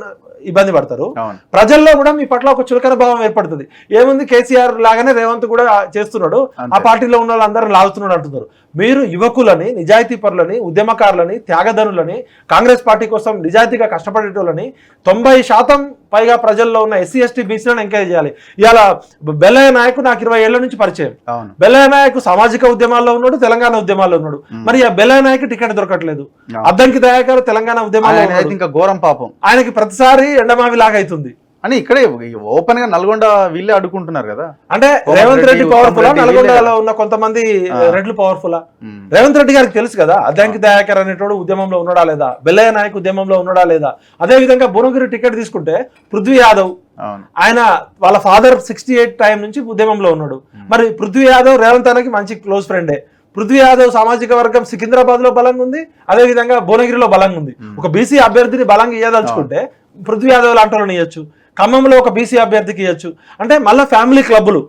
B: ఇబ్బంది పడతారు. ప్రజల్లో కూడా మీ పట్ల ఒక చులకన భావం ఏర్పడుతుంది. ఏముంది కేసీఆర్ లాగానే రేవంత్ కూడా చేస్తున్నాడు, ఆ పార్టీలో ఉన్న వాళ్ళందరూ లాగుతున్నాడు అంటున్నారు. మీరు యువకులని, నిజాయితీ పరులని, ఉద్యమకారులని, త్యాగధనులని, కాంగ్రెస్ పార్టీ కోసం నిజాయితీగా కష్టపడేటోళ్ళని 90% పైగా ప్రజల్లో ఉన్న ఎస్సీ ఎస్టీ బీసీలను ఎంకరేజ్ చేయాలి. ఇలా బెల్లయ్య నాయకు నాకు 20 ఏళ్ల నుంచి పరిచయం. బెల్లయ్య నాయకు సామాజిక ఉద్యమాల్లో ఉన్నాడు, తెలంగాణ ఉద్యమాల్లో ఉన్నాడు. మరి ఆ బెల్లయ్య నాయకు టికెట్ దొరకట్లేదు. అద్దంకి దయాకర్ తెలంగాణ ఉద్యమాల్లో ఇంకా ఘోరం పాపం, ఆయనకి ప్రతిసారి ఎండమావి లాగా అవుతుంది.
A: అని ఇక్కడే ఓపెన్ గా నల్గొండ వీళ్ళే అడ్డుకుంటున్నారు కదా.
B: అంటే రేవంత్ రెడ్డి పవర్ఫుల్, నల్గొండలో ఉన్న కొంతమంది రెడ్లు పవర్ఫుల్. రేవంత్ రెడ్డి గారికి తెలుసు కదా అద్దంకి దయాకర్ అనేటోడు ఉద్యమంలో ఉన్నాడా లేదా, బెల్లయ్య నాయక్ ఉద్యమంలో ఉన్నాడా లేదా. అదే విధంగా భువనగిరి టికెట్ తీసుకుంటే పృథ్వీ యాదవ్ ఆయన వాళ్ళ ఫాదర్ 68 టైం నుంచి ఉద్యమంలో ఉన్నాడు. మరి పృథ్వీ యాదవ్ రేవంత్ అన్నకి మంచి క్లోజ్ ఫ్రెండే. పృథ్వీ యాదవ్ సామాజిక వర్గం సికింద్రాబాద్ లో బలంగా ఉంది, అదే విధంగా భువనగిరిలో బలంగా ఉంది. ఒక బీసీ అభ్యర్థిని బలంగా ఇయ్యదలుచుకుంటే పృథ్వీ యాదవ్ లాంటి వాళ్ళని ఇవ్వచ్చు, ఖమ్మంలో ఒక బీసీ అభ్యర్థికి ఇవ్వచ్చు. అంటే మళ్ళీ ఫ్యామిలీ క్లబ్బులు.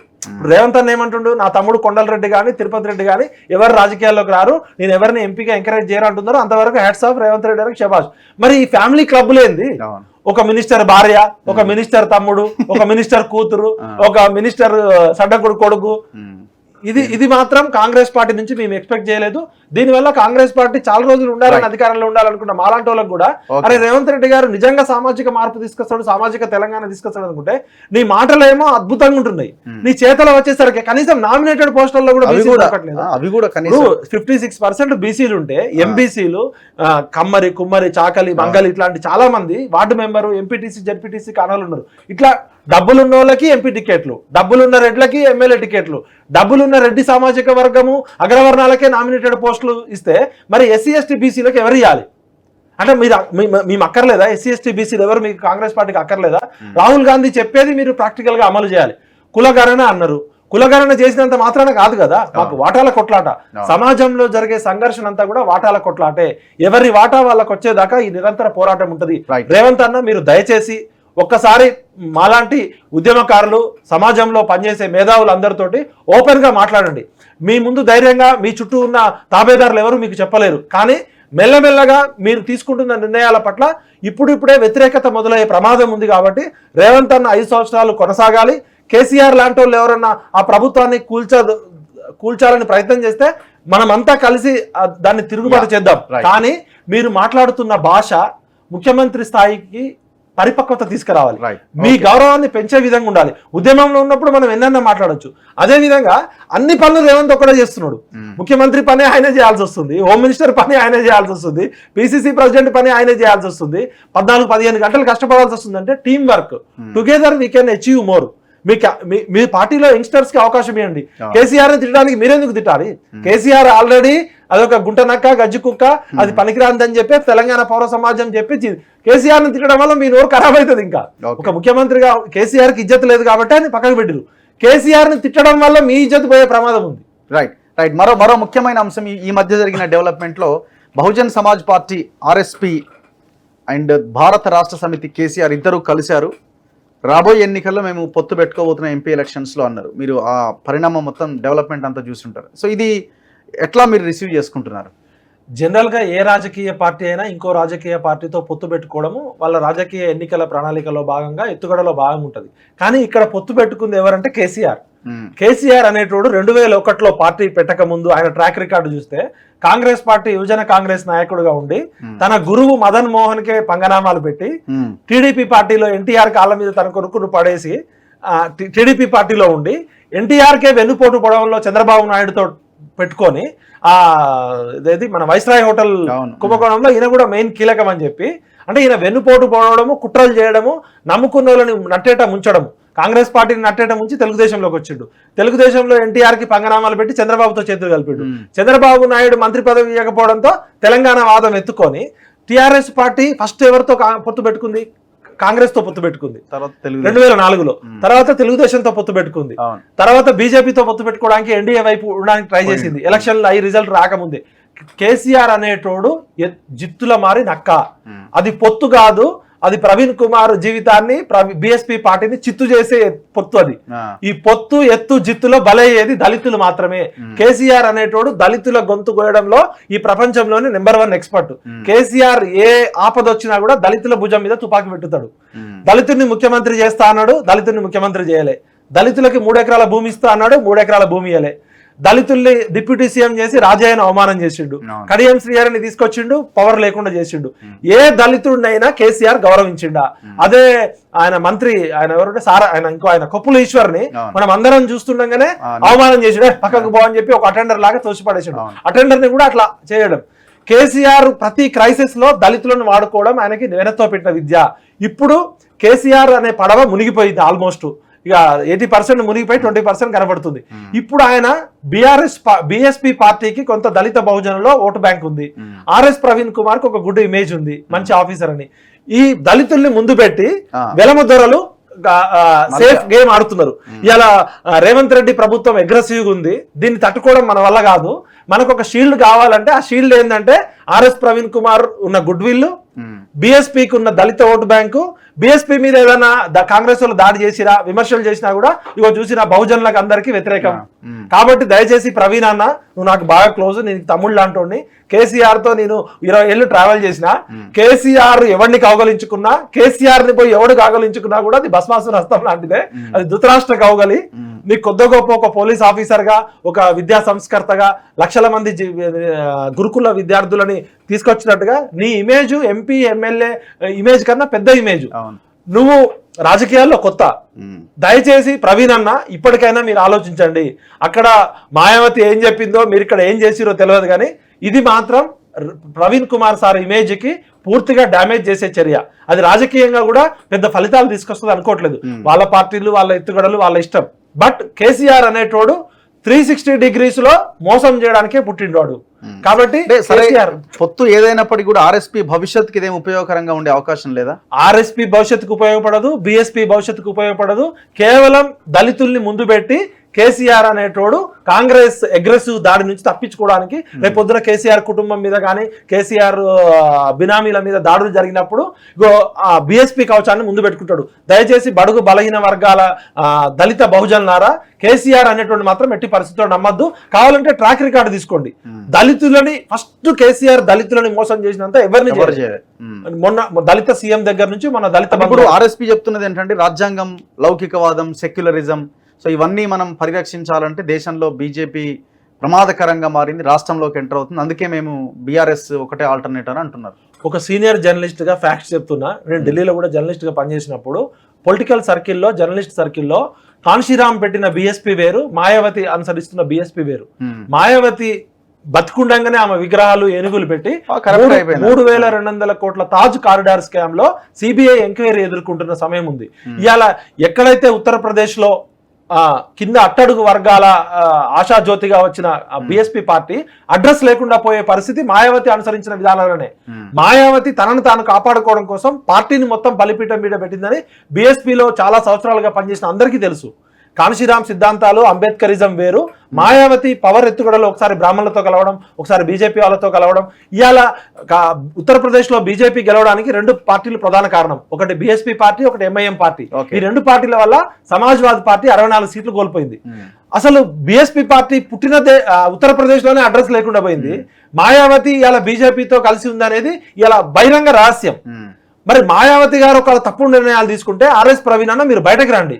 B: రేవంత్ అన్న ఏమంటుండు, నా తమ్ముడు కొండలరెడ్డి కానీ తిరుపతి రెడ్డి కానీ ఎవరు రాజకీయాల్లోకి రారు, నేను ఎవరిని ఎంపీగా ఎంకరేజ్ చేయరంటున్నారో అంతవరకు హ్యాట్స్ ఆఫ్ రేవంత్ రెడ్డి గారికి శబాష్. మరి ఈ ఫ్యామిలీ క్లబ్బులేంది? ఒక మినిస్టర్ భార్య, ఒక మినిస్టర్ తమ్ముడు, ఒక మినిస్టర్ కూతురు, ఒక మినిస్టర్ సడ్డకుడు కొడుకు. ఇది మాత్రం కాంగ్రెస్ పార్టీ నుంచి మేము ఎక్స్పెక్ట్ చేయలేదు. దీనివల్ల కాంగ్రెస్ పార్టీ చాలా రోజులు ఉండాలని, అధికారంలో ఉండాలనుకున్న మాలాంటి వాళ్ళకి కూడా అరే రేవంత్ రెడ్డి గారు నిజంగా సామాజిక మార్పు తీసుకొస్తాడు, సామాజిక తెలంగాణ తీసుకొస్తాడు అనుకుంటే నీ మాటలు ఏమో అద్భుతంగా ఉంటున్నాయి, నీ చేతలో వచ్చేసరికి కనీసం నామినేటెడ్ పోస్టర్లో కూడా 56% బీసీలు ఉంటే ఎంబీసీలు కమ్మరి, కుమ్మరి, చాకలి, మంగలి ఇట్లాంటి చాలా మంది వార్డు మెంబరు, ఎంపీటీసీ, జడ్పీటీసీ కానాలు ఉన్నారు. ఇట్లా డబ్బులున్న వాళ్ళకి ఎంపీ టికెట్లు, డబ్బులున్న రెడ్లకి ఎమ్మెల్యే టికెట్లు, డబ్బులున్న రెడ్డి సామాజిక వర్గము అగ్రవర్ణాలకే నామినేటెడ్ పోస్టులు ఇస్తే మరి ఎస్సీ ఎస్టీ బీసీలకు ఎవరు ఇవ్వాలి? అంటే మీరు మేము అక్కర్లేదా? ఎస్సీ ఎస్టీ బీసీలు ఎవరు మీకు కాంగ్రెస్ పార్టీకి అక్కర్లేదా? రాహుల్ గాంధీ చెప్పేది మీరు ప్రాక్టికల్ గా అమలు చేయాలి. కులగణన అన్నారు, కులగణన చేసినంత మాత్రాన కాదు కదా మాకు వాటాల కొట్లాట. సమాజంలో జరిగే సంఘర్షణ అంతా కూడా వాటాల కొట్లాటే. ఎవరి వాటా వాళ్ళకి వచ్చేదాకా ఈ నిరంతర పోరాటం ఉంటుంది. రేవంత్ అన్న మీరు దయచేసి ఒక్కసారి మాలాంటి ఉద్యమకారులు, సమాజంలో పనిచేసే మేధావులు అందరితోటి ఓపెన్ గా మాట్లాడండి. మీ ముందు ధైర్యంగా మీ చుట్టూ ఉన్న తాబేదారులు ఎవరు మీకు చెప్పలేరు. కానీ మెల్లమెల్లగా మీరు తీసుకుంటున్న నిర్ణయాల పట్ల ఇప్పుడిప్పుడే వ్యతిరేకత మొదలయ్యే ప్రమాదం ఉంది. కాబట్టి రేవంత్ అన్న 5 సంవత్సరాలు కొనసాగాలి. కేసీఆర్ లాంటి వాళ్ళు ఎవరన్నా ఆ ప్రభుత్వాన్ని కూల్చాలని ప్రయత్నం చేస్తే మనమంతా కలిసి దాన్ని తిరుగుబాటు చేద్దాం. కానీ మీరు మాట్లాడుతున్న భాష ముఖ్యమంత్రి స్థాయికి పరిపక్వత తీసుకురావాలి. మీ గౌరవాన్ని పెంచే విధంగా ఉండాలి. ఉద్యమంలో ఉన్నప్పుడు మనం ఎన్నన్నా మాట్లాడొచ్చు. అదే విధంగా అన్ని పనులు రేవంత్ ఒక్కడే చేస్తున్నాడు. ముఖ్యమంత్రి పని ఆయనే చేయాల్సి వస్తుంది, హోమ్ మినిస్టర్ పని ఆయనే చేయాల్సి వస్తుంది, పిసిసి ప్రెసిడెంట్ పని ఆయనే చేయాల్సి వస్తుంది, 14-15 గంటలు కష్టపడాల్సి వస్తుంది. అంటే team work, together we can achieve more. మీ పార్టీలో యంగ్స్టర్స్ కి అవకాశం ఇవ్వండి. కేసీఆర్ ని తిట్టడానికి మీరెందుకు తిట్టాలి? కేసీఆర్ ఆల్రెడీ అదొక గుంటనక్క, గజ్జి కుక్క, అది పనికిరాందని చెప్పి తెలంగాణ పౌర సమాజం చెప్పి కేసీఆర్ ని తిట్టడం వల్ల మీ నోరు ఖరాబ్ అవుతుంది. ఇంకా ఒక ముఖ్యమంత్రిగా కేసీఆర్ కి ఇజ్జత్ లేదు కాబట్టి అని పక్కకు పెట్టిరు. కేసీఆర్ ని తిట్టడం వల్ల మీ ఇజ్జత్ పోయే ప్రమాదం ఉంది.
A: రైట్. మరో ముఖ్యమైన అంశం ఈ మధ్య జరిగిన డెవలప్మెంట్ లో Bahujan Samaj party, RSP and భారత రాష్ట్ర సమితి కేసీఆర్ ఇద్దరు కలిశారు. రాబోయే ఎన్నికల్లో మేము పొత్తు పెట్టుకోబోతున్న ఎంపీ ఎలక్షన్స్ లో అన్నారు. మీరు ఆ పరిణామం మొత్తం డెవలప్మెంట్ అంతా చూస్తుంటారు. సో ఇది ఎట్లా మీరు రిసీవ్ చేసుకుంటున్నారు?
B: జనరల్ గా ఏ రాజకీయ పార్టీ అయినా ఇంకో రాజకీయ పార్టీతో పొత్తు పెట్టుకోవడము వాళ్ళ రాజకీయ ఎన్నికల ప్రణాళికలో భాగంగా, ఎత్తుగడలో భాగంగా ఉంటుంది. కానీ ఇక్కడ పొత్తు పెట్టుకుంది ఎవరంటే కేసీఆర్. కేసీఆర్ అనేటోడు 2001లో పార్టీ పెట్టక ముందు ఆయన ట్రాక్ రికార్డు చూస్తే కాంగ్రెస్ పార్టీ యువజన కాంగ్రెస్ నాయకుడుగా ఉండి తన గురువు మదన్ మోహన్ కే పంగనామాలు పెట్టి టీడీపీ పార్టీలో ఎన్టీఆర్ కాళ్ళ మీద తన కొడుకును పడేసి టీడీపీ పార్టీలో ఉండి ఎన్టీఆర్ కే వెన్నుపోటు పొడవంలో చంద్రబాబు నాయుడుతో పెట్టుకొని ఇదేది మన వైస్రాయ్ హోటల్ కుంభకోణంలో ఈయన కూడా మెయిన్ కీలకం అని చెప్పి, అంటే ఈయన వెన్నుపోటు పోవడము, కుట్రలు చేయడము, నమ్ముకున్న వాళ్ళని నట్టేట ముంచడము, కాంగ్రెస్ పార్టీని నట్టేట ముంచి తెలుగుదేశంలోకి వచ్చిండు. తెలుగుదేశంలో ఎన్టీఆర్ కి పంగనామాలు పెట్టి చంద్రబాబుతో చేతులు కలిపాడు. చంద్రబాబు నాయుడు మంత్రి పదవి ఇవ్వకపోవడంతో తెలంగాణ వాదం ఎత్తుకొని టీఆర్ఎస్ పార్టీ ఫస్ట్ ఎవరితో పొత్తు పెట్టుకుంది? కాంగ్రెస్ తో పొత్తు పెట్టుకుంది 2004లో. తర్వాత తెలుగుదేశంతో పొత్తు పెట్టుకుంది. తర్వాత బీజేపీతో పొత్తు పెట్టుకోవడానికి ఎన్డీఏ వైపు ఉండడానికి ట్రై చేసింది. ఎలక్షన్లో అయి రిజల్ట్ రాకముందే. కేసీఆర్ అనేటోడు జిత్తుల మారి నక్క. అది పొత్తు కాదు, అది ప్రవీణ్ కుమార్ జీవితాన్ని, బిఎస్పీ పార్టీని చిత్తు చేసే పొత్తు. అది ఈ పొత్తు ఎత్తు జిత్తులో బలయ్యేది దళితులు మాత్రమే. కేసీఆర్ అనేటోడు దళితుల గొంతు కోయడంలో ఈ ప్రపంచంలోనే నెంబర్ 1 ఎక్స్పర్ట్. కేసీఆర్ ఏ ఆపద వచ్చినా కూడా దళితుల భుజం మీద తుపాకీ పెట్టుతాడు. దళితుడిని ముఖ్యమంత్రి చేస్తా అన్నాడు, దళితుడిని ముఖ్యమంత్రి చేయలే. దళితులకి 3 ఎకరాల భూమి ఇస్తా అన్నాడు, 3 ఎకరాల భూమి ఇయ్యలే. దళితుల్ని డిప్యూటీ సీఎం చేసి రాజయ్యను అవమానం చేసిండు. కడియం శ్రీహరిని తీసుకొచ్చిండు, పవర్ లేకుండా చేసిండు. ఏ దళితుడినైనా కేసీఆర్ గౌరవించిండా? అదే ఆయన మంత్రి, ఆయన ఎవరంటే ఆయన కొప్పుల ఈశ్వర్ని మనం అందరం చూస్తుండగానే అవమానం చేసిండు. పక్కకు పోవని చెప్పి ఒక అటెండర్ లాగా తోసిపడేసిండు. అటెండర్ ని కూడా అట్లా చేయడం. కేసీఆర్ ప్రతి క్రైసిస్ లో దళితులను వాడుకోవడం ఆయనకి వెనతో పెట్టిన విద్య. ఇప్పుడు కేసీఆర్ అనే పడవ మునిగిపోయింది ఆల్మోస్ట్, ఇక 80% మునిగిపోయి 20% కనబడుతుంది. ఇప్పుడు ఆయన బిఎస్పీ పార్టీకి కొంత దళిత బహుజనంలో ఓటు బ్యాంక్ ఉంది. ఆర్ఎస్ ప్రవీణ్ కుమార్ కి ఒక గుడ్ ఇమేజ్ ఉంది, మంచి ఆఫీసర్ అని. ఈ దళితుల్ని ముందు పెట్టి వెలమ దొరలు సేఫ్ గేమ్ ఆడుతున్నారు. ఇలా రేవంత్ రెడ్డి ప్రభుత్వం అగ్రెసివ్ గా ఉంది, దీన్ని తట్టుకోవడం మన వల్ల కాదు. మనకు ఒక షీల్డ్ కావాలంటే ఆ షీల్డ్ ఏంటంటే ఆర్ఎస్ ప్రవీణ్ కుమార్ ఉన్న గుడ్ విల్, బిఎస్పీకి ఉన్న దళిత ఓటు బ్యాంకు, బిఎస్పీ మీద ఏదైనా కాంగ్రెస్ వాళ్ళు దాడి చేసినా విమర్శలు చేసినా కూడా ఇగో చూసిన బహుజనులకు అందరికీ వ్యతిరేకం. కాబట్టి దయచేసి ప్రవీణ్ అన్న, నువ్వు నాకు బాగా క్లోజ్, నేను తమ్ముళ్ళు లాంటి కేసీఆర్ తో నేను 20 ఏళ్ళు ట్రావెల్ చేసిన, కేసీఆర్ ఎవరిని కౌగలించుకున్నా, కేసీఆర్ ని పోయి ఎవడు కౌగలించుకున్నా కూడా అది భస్మాసుర హస్తం లాంటిదే, అది ధృతరాష్ట్ర కౌగలి. నీ కొద్ది గొప్ప ఒక పోలీస్ ఆఫీసర్ గా, ఒక విద్యా సంస్కర్తగా లక్షల మంది గురుకుల విద్యార్థులని తీసుకొచ్చినట్టుగా నీ ఇమేజ్ ఎంపీ ఎమ్మెల్యే ఇమేజ్ కన్నా పెద్ద ఇమేజ్. నువ్వు రాజకీయాల్లో కొత్త, దయచేసి ప్రవీణ్ అన్న ఇప్పటికైనా మీరు ఆలోచించండి. అక్కడ మాయావతి ఏం చెప్పిందో, మీరు ఇక్కడ ఏం చేసిరో తెలియదు, కానీ ఇది మాత్రం ప్రవీణ్ కుమార్ సార్ ఇమేజ్ కి పూర్తిగా డ్యామేజ్ చేసే చర్య. అది రాజకీయంగా కూడా పెద్ద ఫలితాలు తీసుకొస్తుంది అనుకోవట్లేదు. వాళ్ళ పార్టీలు, వాళ్ళ ఎత్తుగడలు, వాళ్ళ ఇష్టం. బట్ కేసీఆర్ అనేటోడు 360 degrees లో మోసం చేయడానికే పుట్టిండోడు. కాబట్టి
A: పొత్తు ఏదైనప్పటికీ కూడా ఆర్ఎస్పీ భవిష్యత్తుకి ఇదేం ఉపయోగకరంగా ఉండే అవకాశం లేదా?
B: ఆర్ఎస్పీ భవిష్యత్తుకు ఉపయోగపడదు, బిఎస్పీ భవిష్యత్తుకు ఉపయోగపడదు. కేవలం దళితుల్ని ముందు పెట్టి కేసీఆర్ అనేటోడు కాంగ్రెస్ అగ్రెసివ్ దాడి నుంచి తప్పించుకోవడానికి, రేపొద్దున కేసీఆర్ కుటుంబం మీద కానీ కేసీఆర్ బినామీల మీద దాడులు జరిగినప్పుడు బిఎస్పీ కవచాన్ని ముందు పెట్టుకుంటాడు. దయచేసి బడుగు బలహీన వర్గాల దళిత బహుజనులారా, కేసీఆర్ అనేటువంటి మాత్రం ఎట్టి పరిస్థితుల్లో నమ్మద్దు. కావాలంటే ట్రాక్ రికార్డు తీసుకోండి. దళితులని ఫస్ట్ కేసీఆర్ దళితులని మోసం చేసినంత ఎవరిని మొన్న దళిత సీఎం దగ్గర నుంచి మన దళిత
A: ఆర్ఎస్పీ చెప్తున్నది ఏంటంటే రాజ్యాంగం, లౌకికవాదం, సెక్యులరిజం, సో ఇవన్నీ మనం పరిరక్షించాలంటే దేశంలో బీజేపీ ప్రమాదకరంగా మారింది, రాష్ట్రంలోకి ఎంటర్ అవుతుంది, అందుకే మేము బీఆర్ఎస్ ఒకటే ఆల్టర్నేట్ అని అంటున్నారు.
B: ఒక సీనియర్ జర్నలిస్ట్ గా ఫ్యాక్ట్స్ చెప్తున్నా. నేను ఢిల్లీలో కూడా జర్నలిస్ట్ గా పనిచేసినప్పుడు పొలిటికల్ సర్కిల్లో, జర్నలిస్ట్ సర్కిల్లో కాన్షీరామ్ పెట్టిన బీఎస్పీ వేరు, మాయావతి అనుసరిస్తున్న బీఎస్పీ వేరు. మాయావతి బతుకుండగానే ఆమె విగ్రహాలు, ఏనుగులు పెట్టి 3,200 కోట్ల తాజ్ కారిడార్ స్కామ్ లో సిబిఐ ఎంక్వైరీ ఎదుర్కొంటున్న సమయం ఉంది. ఇవాళ ఎక్కడైతే ఉత్తరప్రదేశ్ లో కింద అట్టడుగు వర్గాల ఆశాజ్యోతిగా వచ్చిన బిఎస్పీ పార్టీ అడ్రస్ లేకుండా పోయే పరిస్థితి మాయావతి అనుసరించిన విధానాలనే. మాయావతి తనను తాను కాపాడుకోవడం కోసం పార్టీని మొత్తం బలిపీఠం మీద పెట్టిందని బిఎస్పీలో చాలా సంవత్సరాలుగా పనిచేసిన అందరికీ తెలుసు. కాన్షీరామ్ సిద్ధాంతాలు, అంబేద్కరిజం వేరు. మాయావతి పవర్ ఎత్తుగడలో ఒకసారి బ్రాహ్మణులతో కలవడం, ఒకసారి బీజేపీ వాళ్ళతో కలవడం. ఇవాళ ఉత్తరప్రదేశ్ లో బీజేపీ గెలవడానికి 2 పార్టీలు ప్రధాన కారణం. ఒకటి బీఎస్పీ పార్టీ, ఒకటి ఎంఐఎం పార్టీ. ఈ 2 పార్టీల వల్ల సమాజ్వాదీ పార్టీ 64 సీట్లు కోల్పోయింది. అసలు బీఎస్పీ పార్టీ పుట్టినదే ఉత్తరప్రదేశ్ లోనే అడ్రస్ లేకుండా పోయింది. మాయావతి ఇలా బీజేపీతో కలిసి ఉందనేది ఇలా బహిరంగ రహస్యం. మరి మాయావతి గారు ఒక తప్పుడు నిర్ణయాలు తీసుకుంటే ఆర్ఎస్ ప్రవీణ్ అన్న మీరు బయటకు రండి.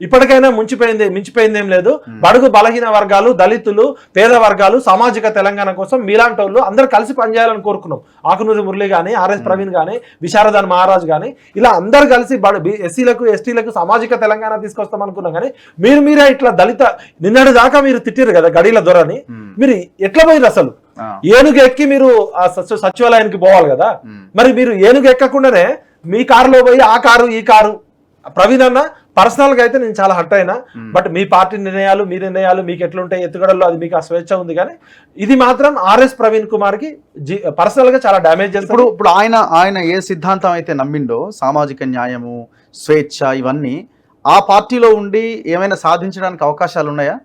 B: ఇప్పటికైనా మించిపోయిందేం లేదు. బడుగు బలహీన వర్గాలు, దళితులు, పేద వర్గాలు, సామాజిక తెలంగాణ కోసం మీలాంటి వాళ్ళు అందరూ కలిసి పనిచేయాలని కోరుకున్నాం. ఆకునూరి మురళి కానీ, ఆర్ఎస్ ప్రవీణ్ కానీ, విశారదాన్ మహారాజ్ కానీ, ఇలా అందరు కలిసి ఎస్సీలకు, ఎస్టీలకు సామాజిక తెలంగాణ తీసుకొస్తాం అనుకున్నాం. కానీ మీరే ఇట్లా దళిత నిన్నటి దాకా మీరు తిట్టారు కదా గడీల దొరని, మీరు ఎట్లా పోయిరు? అసలు ఏనుగు ఎక్కి మీరు సచివాలయానికి పోవాలి కదా, మరి మీరు ఏనుగు ఎక్కకుండానే మీ కారులో పోయి ఆ కారు ఈ కారు. ప్రవీణ్ అన్న పర్సనల్ గా అయితే నేను చాలా హర్ట్ అయినా, బట్ మీ పార్టీ నిర్ణయాలు, మీ నిర్ణయాలు మీకు ఎట్లుంటాయి ఎత్తుగడల్లో, అది మీకు ఆ స్వేచ్ఛ ఉంది. కానీ ఇది మాత్రం ఆర్ఎస్ ప్రవీణ్ కుమార్ కి పర్సనల్ గా చాలా డ్యామేజ్ చేస్తుంది.
A: ఇప్పుడు ఆయన ఏ సిద్ధాంతం అయితే నమ్మిండో, సామాజిక న్యాయము, స్వేచ్ఛ, ఇవన్నీ ఆ పార్టీలో ఉండి ఏమైనా సాధించడానికి అవకాశాలు ఉన్నాయా?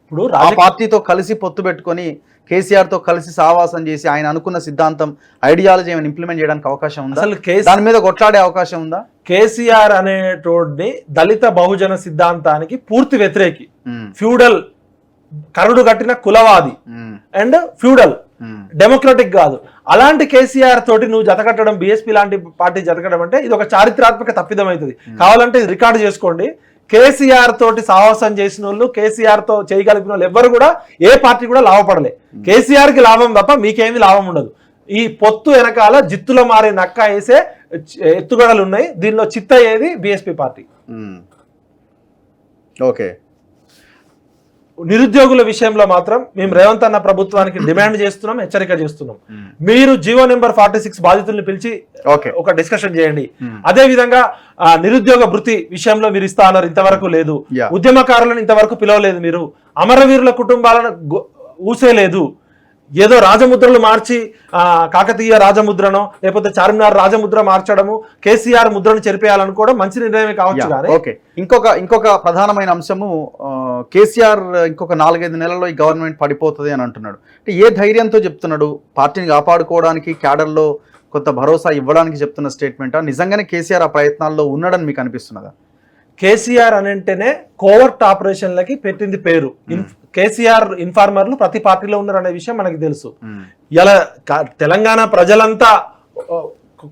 A: ఇప్పుడు ఆ పార్టీతో కలిసి పొత్తు పెట్టుకొని కేసీఆర్ తో కలిసి సావాసం చేసి ఆయన అనుకున్న సిద్ధాంతం, ఐడియాలజీ ఏమైనా ఇంప్లిమెంట్ చేయడానికి అవకాశం ఉందా? అసలు దాని మీద కొట్లాడే అవకాశం ఉందా?
B: కేసీఆర్ అనేటోడిని దళిత బహుజన సిద్ధాంతానికి పూర్తి వ్యతిరేకి, ఫ్యూడల్ కరుడు కట్టిన కులవాది అండ్ ఫ్యూడల్, డెమోక్రటిక్ కాదు. అలాంటి కేసీఆర్ తోటి నువ్వు జతకట్టడం, బీఎస్పీ లాంటి పార్టీ జతకట్టడం అంటే ఇది ఒక చారిత్రాత్మక తప్పిదం అవుతుంది. కావాలంటే ఇది రికార్డు చేసుకోండి. కేసీఆర్ తోటి సాహసం చేసిన వాళ్ళు, కేసీఆర్ తో చేయగలిగిన వాళ్ళు ఎవ్వరు కూడా ఏ పార్టీ కూడా లాభపడలే. కేసీఆర్ కి లాభం తప్ప మీకేమీ లాభం ఉండదు. ఈ పొత్తు వెనకాల జిత్తుల మారే నక్క వేసే ఎత్తుగడలు ఉన్నాయి. దీనిలో చిత్త అయ్యేది బీఎస్పీ పార్టీ.
A: ఓకే,
B: నిరుద్యోగుల విషయంలో మాత్రం మేము రేవంత్ అన్న ప్రభుత్వానికి డిమాండ్ చేస్తున్నాం, హెచ్చరిక చేస్తున్నాం. మీరు జీవో నెంబర్ 46 బాధితుల్ని పిలిచి ఒక డిస్కషన్ చేయండి. అదే విధంగా నిరుద్యోగ భృతి విషయంలో మీరు ఇస్తా అన్నారు, ఇంతవరకు లేదు. ఉద్యమకారులను ఇంతవరకు పిలవలేదు. మీరు అమరవీరుల కుటుంబాలను ఊసేలేదు. ఏదో రాజముద్రలు మార్చి కాకతీయ రాజముద్రను లేకపోతే చార్మినార్ రాజముద్ర మార్చడము, కేసీఆర్ ముద్రను చెరిపేయాలనుకోవడం మంచి నిర్ణయమే కావచ్చు. కానీ
A: ఓకే, ఇంకొక ప్రధానమైన అంశము, కేసీఆర్ ఇంకొక 4-5 నెలల్లో ఈ గవర్నమెంట్ పడిపోతుంది అని అంటున్నాడు. అంటే ఏ ధైర్యంతో చెప్తున్నాడు? పార్టీని కాపాడుకోవడానికి, క్యాడర్లో కొంత భరోసా ఇవ్వడానికి చెప్తున్న స్టేట్మెంటా? నిజంగానే కేసీఆర్ ఆ ప్రయత్నాల్లో ఉన్నాడని మీకు అనిపిస్తున్నదా?
B: కేసీఆర్ అని అంటేనే కోవర్ట్ ఆపరేషన్లకి పెట్టింది పేరు. కేసీఆర్ ఇన్ఫార్మర్లు ప్రతి పార్టీలో ఉన్నారు అనే విషయం మనకి తెలుసు. ఇలా తెలంగాణ ప్రజలంతా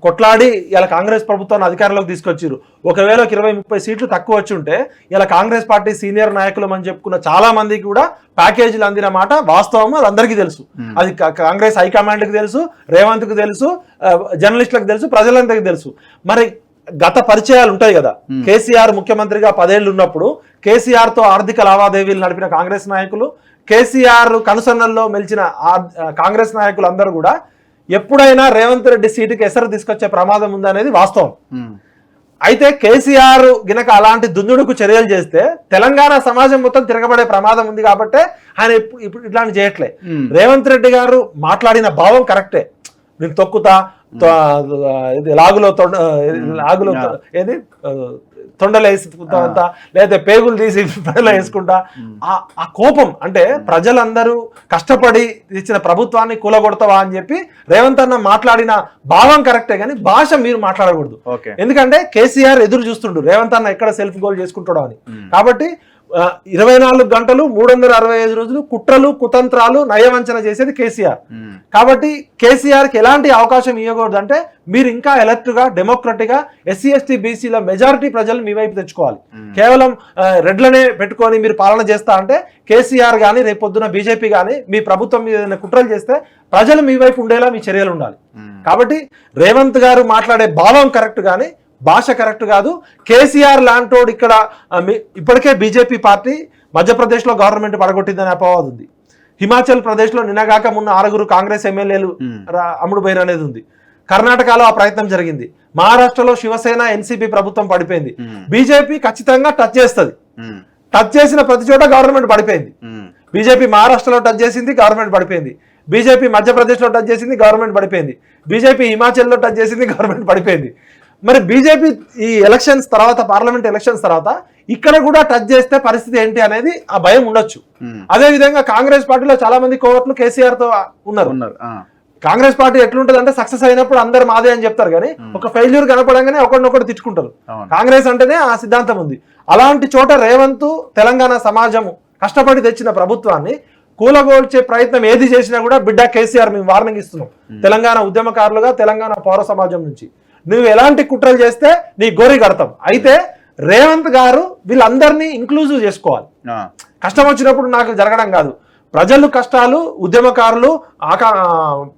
B: కొట్లాడి ఇలా కాంగ్రెస్ ప్రభుత్వాన్ని అధికారంలోకి తీసుకొచ్చారు. ఒకవేళ 20-30 సీట్లు తక్కువ వచ్చి ఉంటే ఇలా కాంగ్రెస్ పార్టీ సీనియర్ నాయకులు అని చెప్పుకున్న చాలా మందికి కూడా ప్యాకేజీలు అందిన మాట వాస్తవం. అది అందరికీ తెలుసు. అది కాంగ్రెస్ హైకమాండ్కి తెలుసు, రేవంత్కి తెలుసు, జర్నలిస్టులకు తెలుసు, ప్రజలందరికీ తెలుసు. మరి గత పరిచయాలు ఉంటాయి కదా. కేసీఆర్ ముఖ్యమంత్రిగా 10 ఏళ్ళు ఉన్నప్పుడు కేసీఆర్ తో ఆర్థిక లావాదేవీలు నడిపిన కాంగ్రెస్ నాయకులు, కేసీఆర్ కనుసన్నల్లో మెలిచిన కాంగ్రెస్ నాయకులు అందరూ కూడా ఎప్పుడైనా రేవంత్ రెడ్డి సీటుకి ఎసరు తీసుకొచ్చే ప్రమాదం ఉందనేది వాస్తవం. అయితే కేసీఆర్ గినక అలాంటి దుందుడుకు చర్యలు చేస్తే తెలంగాణ సమాజం మొత్తం తిరగబడే ప్రమాదం ఉంది. కాబట్టి ఆయన ఇప్పుడు ఇట్లాంటి చేయట్లే. రేవంత్ రెడ్డి గారు మాట్లాడిన భావం కరెక్టే. నేను తొక్కుతా, లాగులో ఏది తొండలు వేసుకుంటా, లేదా పేగులు తీసి ప్రజలు వేసుకుంటా. ఆ కోపం అంటే ప్రజలందరూ కష్టపడి ఇచ్చిన ప్రభుత్వాన్ని కూలగొడతావా అని చెప్పి రేవంత్ అన్న మాట్లాడిన భావం కరెక్టే, కానీ భాష మీరు మాట్లాడకూడదు. ఎందుకంటే కేసీఆర్ ఎదురు చూస్తుండు రేవంత్ అన్న ఎక్కడ సెల్ఫ్ గోల్ చేసుకుంటాడో అని. కాబట్టి 24 గంటలు 365 రోజులు కుట్రలు కుతంత్రాలు నయవంచన చేసేది కేసీఆర్. కాబట్టి కేసీఆర్ కి ఎలాంటి అవకాశం ఇవ్వకూడదు. అంటే మీరు ఇంకా ఎలర్ట్ గా, డెమోక్రటిక్ గా ఎస్సీ ఎస్టీ బీసీల మెజారిటీ ప్రజలు మీ వైపు తెచ్చుకోవాలి. కేవలం రెడ్లనే పెట్టుకొని మీరు పాలన చేస్తా అంటే కేసీఆర్ కానీ రేపొద్దున బీజేపీ కానీ మీ ప్రభుత్వం మీద కుట్రలు చేస్తే ప్రజలు మీ వైపు ఉండేలా మీ చర్యలు ఉండాలి. కాబట్టి రేవంత్ గారు మాట్లాడే భావం కరెక్ట్ కానీ భాష కరెక్ట్ కాదు. కేసీఆర్ లాంటోడు ఇక్కడ ఇప్పటికే బీజేపీ పార్టీ మధ్యప్రదేశ్లో గవర్నమెంట్ పడగొట్టిందని అపవాదం ఉంది. హిమాచల్ ప్రదేశ్లో నిన్నగాక మొన్న 6 కాంగ్రెస్ ఎమ్మెల్యేలు అమ్ముడు బైర్ అనేది ఉంది. కర్ణాటకలో ఆ ప్రయత్నం జరిగింది. మహారాష్ట్రలో శివసేన ఎన్సీపీ ప్రభుత్వం పడిపోయింది. బీజేపీ ఖచ్చితంగా టచ్ చేస్తుంది. టచ్ చేసిన ప్రతి చోట గవర్నమెంట్ పడిపోయింది. బీజేపీ మహారాష్ట్రలో టచ్ చేసింది, గవర్నమెంట్ పడిపోయింది. బీజేపీ మధ్యప్రదేశ్లో టచ్ చేసింది, గవర్నమెంట్ పడిపోయింది. బీజేపీ హిమాచల్లో టచ్ చేసింది, గవర్నమెంట్ పడిపోయింది. మరి బీజేపీ ఈ ఎలక్షన్స్ తర్వాత, పార్లమెంట్ ఎలక్షన్స్ తర్వాత ఇక్కడ కూడా టచ్ చేస్తే పరిస్థితి ఏంటి అనేది ఆ భయం ఉండొచ్చు. అదే విధంగా కాంగ్రెస్ పార్టీలో చాలా మంది కోవర్ట్లు కేసీఆర్ తో ఉన్నారు. కాంగ్రెస్ పార్టీ ఎట్లుంటది అంటే సక్సెస్ అయినప్పుడు అందరు మాదే అని చెప్తారు, కానీ ఒక ఫెయిల్యూర్ కనపడంగానే ఒకరినొకరు తిట్టుకుంటారు. కాంగ్రెస్ అంటేనే ఆ సిద్ధాంతం ఉంది. అలాంటి చోట రేవంత్ తెలంగాణ సమాజం కష్టపడి తెచ్చిన ప్రభుత్వాన్ని కూలగోల్చే ప్రయత్నం ఏది చేసినా కూడా బిడ్డ కేసీఆర్ మేము వార్నింగ్ ఇస్తున్నాం. తెలంగాణ ఉద్యమకారులుగా, తెలంగాణ పౌర సమాజం నుంచి నువ్వు ఎలాంటి కుట్రలు చేస్తే నీ గోరి కడతాం. అయితే రేవంత్ గారు వీళ్ళందరినీ ఇంక్లూజివ్ చేసుకోవాలి. కష్టం వచ్చినప్పుడు నాకు జరగడం కాదు. ప్రజలు కష్టాలు, ఉద్యమకారులు,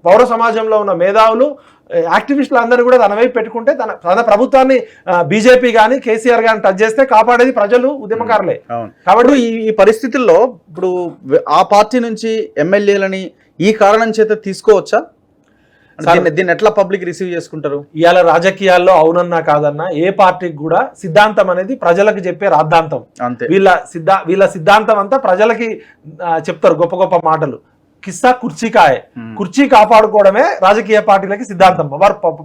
B: పౌర సమాజంలో ఉన్న మేధావులు, యాక్టివిస్టులు అందరూ కూడా తన వైపు పెట్టుకుంటే తన ప్రభుత్వాన్ని బీజేపీ కానీ కేసీఆర్ కానీ టచ్ చేస్తే కాపాడేది ప్రజలు, ఉద్యమకారులే.
A: కాబట్టి ఈ పరిస్థితుల్లో ఇప్పుడు ఆ పార్టీ నుంచి ఎమ్మెల్యేలని ఈ కారణం చేత తీసుకోవచ్చా? దీన్ని ఎట్లా పబ్లిక్ రిసీవ్ చేసుకుంటారు?
B: ఇవాళ రాజకీయాల్లో అవునన్నా కాదన్నా ఏ పార్టీకి కూడా సిద్ధాంతం అనేది ప్రజలకు చెప్పే రాద్ధాంతం. వీళ్ళ సిద్ధాంతం అంతా ప్రజలకి చెప్తారు గొప్ప గొప్ప మాటలు. కిస్సా కుర్చీకాయ, కుర్చీ కాపాడుకోవడమే రాజకీయ పార్టీలకి సిద్ధాంతం.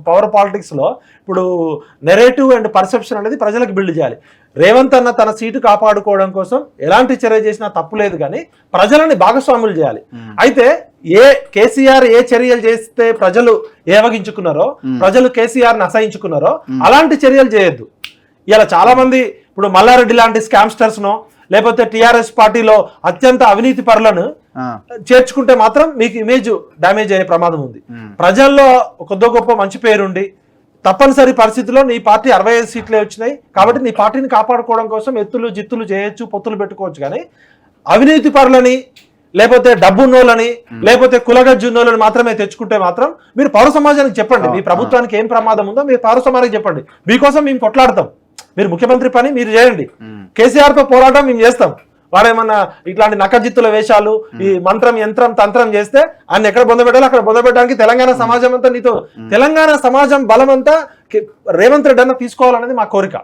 B: పవర్ పాలిటిక్స్ లో ఇప్పుడు నెరేటివ్ అండ్ పర్సెప్షన్ అనేది ప్రజలకు బిల్డ్ చేయాలి. రేవంత్ అన్న తన సీటు కాపాడుకోవడం కోసం ఎలాంటి చర్య చేసినా తప్పు లేదు, కానీ ప్రజలని భాగస్వాములు చేయాలి. అయితే కేసీఆర్ ఏ చర్యలు చేస్తే ప్రజలు ఏవగించుకున్నారో, ప్రజలు కేసీఆర్ ని అసహించుకున్నారో అలాంటి చర్యలు చేయొద్దు. ఇలా చాలా మంది ఇప్పుడు మల్లారెడ్డి లాంటి స్కామ్స్టర్స్ నో లేకపోతే టిఆర్ఎస్ పార్టీలో అత్యంత అవినీతి పరులను చేర్చుకుంటే మాత్రం మీకు ఇమేజ్ డ్యామేజ్ అయ్యే ప్రమాదం ఉంది. ప్రజల్లో కొద్ది గొప్ప మంచి పేరుండి తప్పనిసరి పరిస్థితుల్లో నీ పార్టీ 65 సీట్లే వచ్చినాయి కాబట్టి నీ పార్టీని కాపాడుకోవడం కోసం ఎత్తులు జిత్తులు చేయొచ్చు, పొత్తులు పెట్టుకోవచ్చు, కానీ అవినీతి పరులని లేకపోతే డబ్బున్నోళ్ళని లేకపోతే కులగజ్జున్నోళ్ళని మాత్రమే తెచ్చుకుంటే మాత్రం మీరు పౌర సమాజానికి చెప్పండి. మీ ప్రభుత్వానికి ఏం ప్రమాదం ఉందో మీరు పౌర సమాజానికి చెప్పండి. మీకోసం మేము కొట్లాడతాం, మీరు ముఖ్యమంత్రి పని మీరు చేయండి, కేసీఆర్ తో పోరాటం మేము చేస్తాం, వాడేమన్నా ఇట్లాంటి నకజిత్తుల వేషాలు ఈ మంత్రం యంత్రం తంత్రం చేస్తే ఆయన ఎక్కడ బొందబెట్టాలో అక్కడ బొందబెట్టడానికి తెలంగాణ సమాజం అంతా నీతో తెలంగాణ సమాజం బలం అంతా రేవంత్ రెడ్డి అన్న తీసుకోవాలనేది మా కోరిక.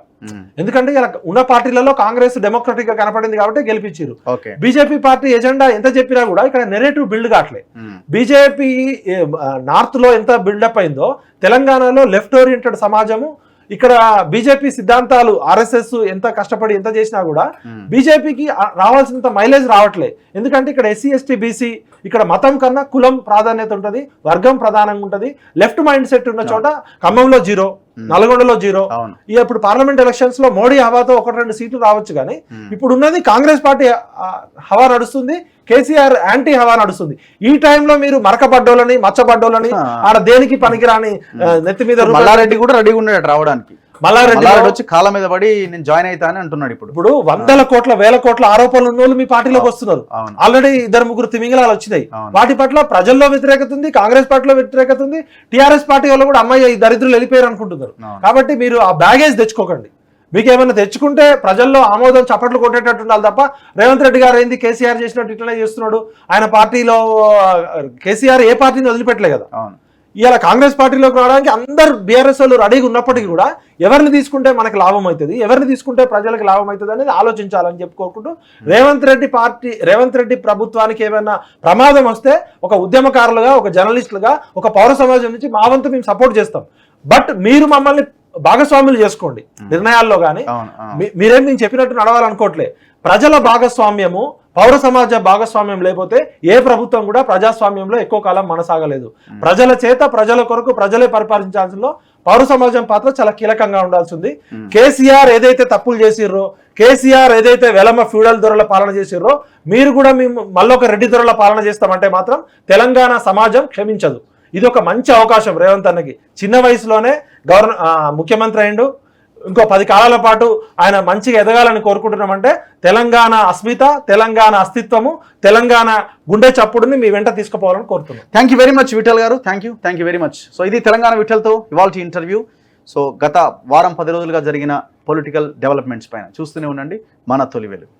B: ఎందుకంటే ఇలా ఉన్న పార్టీలలో కాంగ్రెస్ డెమోక్రటిక్ గా కనపడింది కాబట్టి గెలిపించారు. బీజేపీ పార్టీ ఎజెండా ఎంత చెప్పినా కూడా ఇక్కడ నెరేటివ్ బిల్డ్ కావట్లే. బీజేపీ నార్త్ లో ఎంత బిల్డప్ అయిందో తెలంగాణలో లెఫ్ట్ ఓరియంటెడ్ సమాజము ఇక్కడ బీజేపీ సిద్ధాంతాలు ఆర్ఎస్ఎస్ ఎంత కష్టపడి ఎంత చేసినా కూడా బీజేపీకి రావాల్సినంత మైలేజ్ రావట్లే. ఎందుకంటే ఇక్కడ ఎస్సీ ఎస్టీ బీసీ ఇక్కడ మతం కన్నా కులం ప్రాధాన్యత ఉంటుంది, వర్గం ప్రధానంగా ఉంటుంది. లెఫ్ట్ మైండ్ సెట్ ఉన్న చోట ఖమ్మంలో 0, నల్గొండలో 0. ఇప్పుడు పార్లమెంట్ ఎలక్షన్స్ లో మోడీ హవాతో 1-2 సీట్లు రావచ్చు, కానీ ఇప్పుడు ఉన్నది కాంగ్రెస్ పార్టీ హవా నడుస్తుంది, కేసీఆర్ యాంటీ హవా నడుస్తుంది. ఈ టైంలో మీరు మరకబడ్డోళ్ళని మచ్చబడ్డోళ్ళని ఆడ దేనికి పనికిరాని నెత్తి మీద
A: మల్లారెడ్డి కూడా రెడీగా ఉన్నాడు రావడానికి.
B: మల్లారెడ్డి
A: వచ్చి కాళ్ళ మీద పడి నేను జాయిన్ అవుతా అని అంటున్నాడు. ఇప్పుడు
B: 100 కోట్ల 1000 కోట్ల ఆరోపణలు ఉన్న వాళ్ళు మీ పార్టీలోకి వస్తున్నారు. ఆల్రెడీ 2-3 తిమింగలాలు వచ్చినాయి. వాటి పట్ల ప్రజల్లో వ్యతిరేకత ఉంది, కాంగ్రెస్ పార్టీలో వ్యతిరేకత ఉంది. టీఆర్ఎస్ పార్టీ వాళ్ళు కూడా అమ్మాయి ఈ దరిద్రులు వెళ్ళిపోయారు అనుకుంటున్నారు. కాబట్టి మీరు ఆ బ్యాగేజ్ తెచ్చుకోకండి. మీకు ఏమైనా తెచ్చుకుంటే ప్రజల్లో ఆమోదం చప్పట్లు కొట్టేటట్టు ఉండాలి తప్ప రేవంత్ రెడ్డి గారు ఏంది కేసీఆర్ చేసినట్టు ఇట్లనే చేస్తున్నాడు. ఆయన పార్టీలో కేసీఆర్ ఏ పార్టీని వదిలిపెట్టలే కదా. ఇలా కాంగ్రెస్ పార్టీలోకి రావడానికి అందరు బీఆర్ఎస్ వాళ్ళు రెడీగా ఉన్నప్పటికీ కూడా ఎవరిని తీసుకుంటే మనకు లాభం అవుతుంది, ఎవరిని తీసుకుంటే ప్రజలకు లాభం అవుతుంది అనేది ఆలోచించాలని చెప్పుకోకుండా రేవంత్ రెడ్డి ప్రభుత్వానికి ఏమైనా ప్రమాదం వస్తే ఒక ఉద్యమకారులుగా, ఒక జర్నలిస్టులుగా, ఒక పౌర సమాజం నుంచి మా వంతు మేము సపోర్ట్ చేస్తాం. బట్ మీరు మమ్మల్ని భాగస్వాములు చేసుకోండి నిర్ణయాల్లో. కానీ మీరేం నేను చెప్పినట్టు నడవాలనుకోవట్లే. ప్రజల భాగస్వామ్యము, పౌర సమాజ భాగస్వామ్యం లేకపోతే ఏ ప్రభుత్వం కూడా ప్రజాస్వామ్యంలో ఎక్కువ కాలం మనసాగలేదు. ప్రజల చేత, ప్రజల కొరకు ప్రజలే పరిపాలించాల్సిందో పౌర సమాజం పాత్ర చాలా కీలకంగా ఉండాల్సింది. కేసీఆర్ ఏదైతే తప్పులు చేసిర్రో, కేసీఆర్ ఏదైతే వెలమ ఫ్యూడల్ దొరల పాలన చేసిర్రో, మీరు కూడా మేము మళ్ళొక రెడ్డి దొరల పాలన చేస్తామంటే మాత్రం తెలంగాణ సమాజం క్షమించదు. ఇది ఒక మంచి అవకాశం రేవంత్ అన్నకి. చిన్న వయసులోనే ముఖ్యమంత్రి అయిండు. ఇంకో 10 కాలాల పాటు ఆయన మంచిగా ఎదగాలని కోరుకుంటున్నామంటే తెలంగాణ అస్మిత, తెలంగాణ అస్తిత్వము, తెలంగాణ గుండె చప్పుడుని మీ వెంట తీసుకుపోవాలని కోరుతున్నాం.
A: Thank you very much Vithal గారు. Thank you very much. So ఇది తెలంగాణ విఠల్తో ఇవాల్టి ఇంటర్వ్యూ. సో గత వారం 10 రోజులుగా జరిగిన పొలిటికల్ డెవలప్మెంట్స్ పైన చూస్తూనే ఉండండి మన తొలి వెలుగు.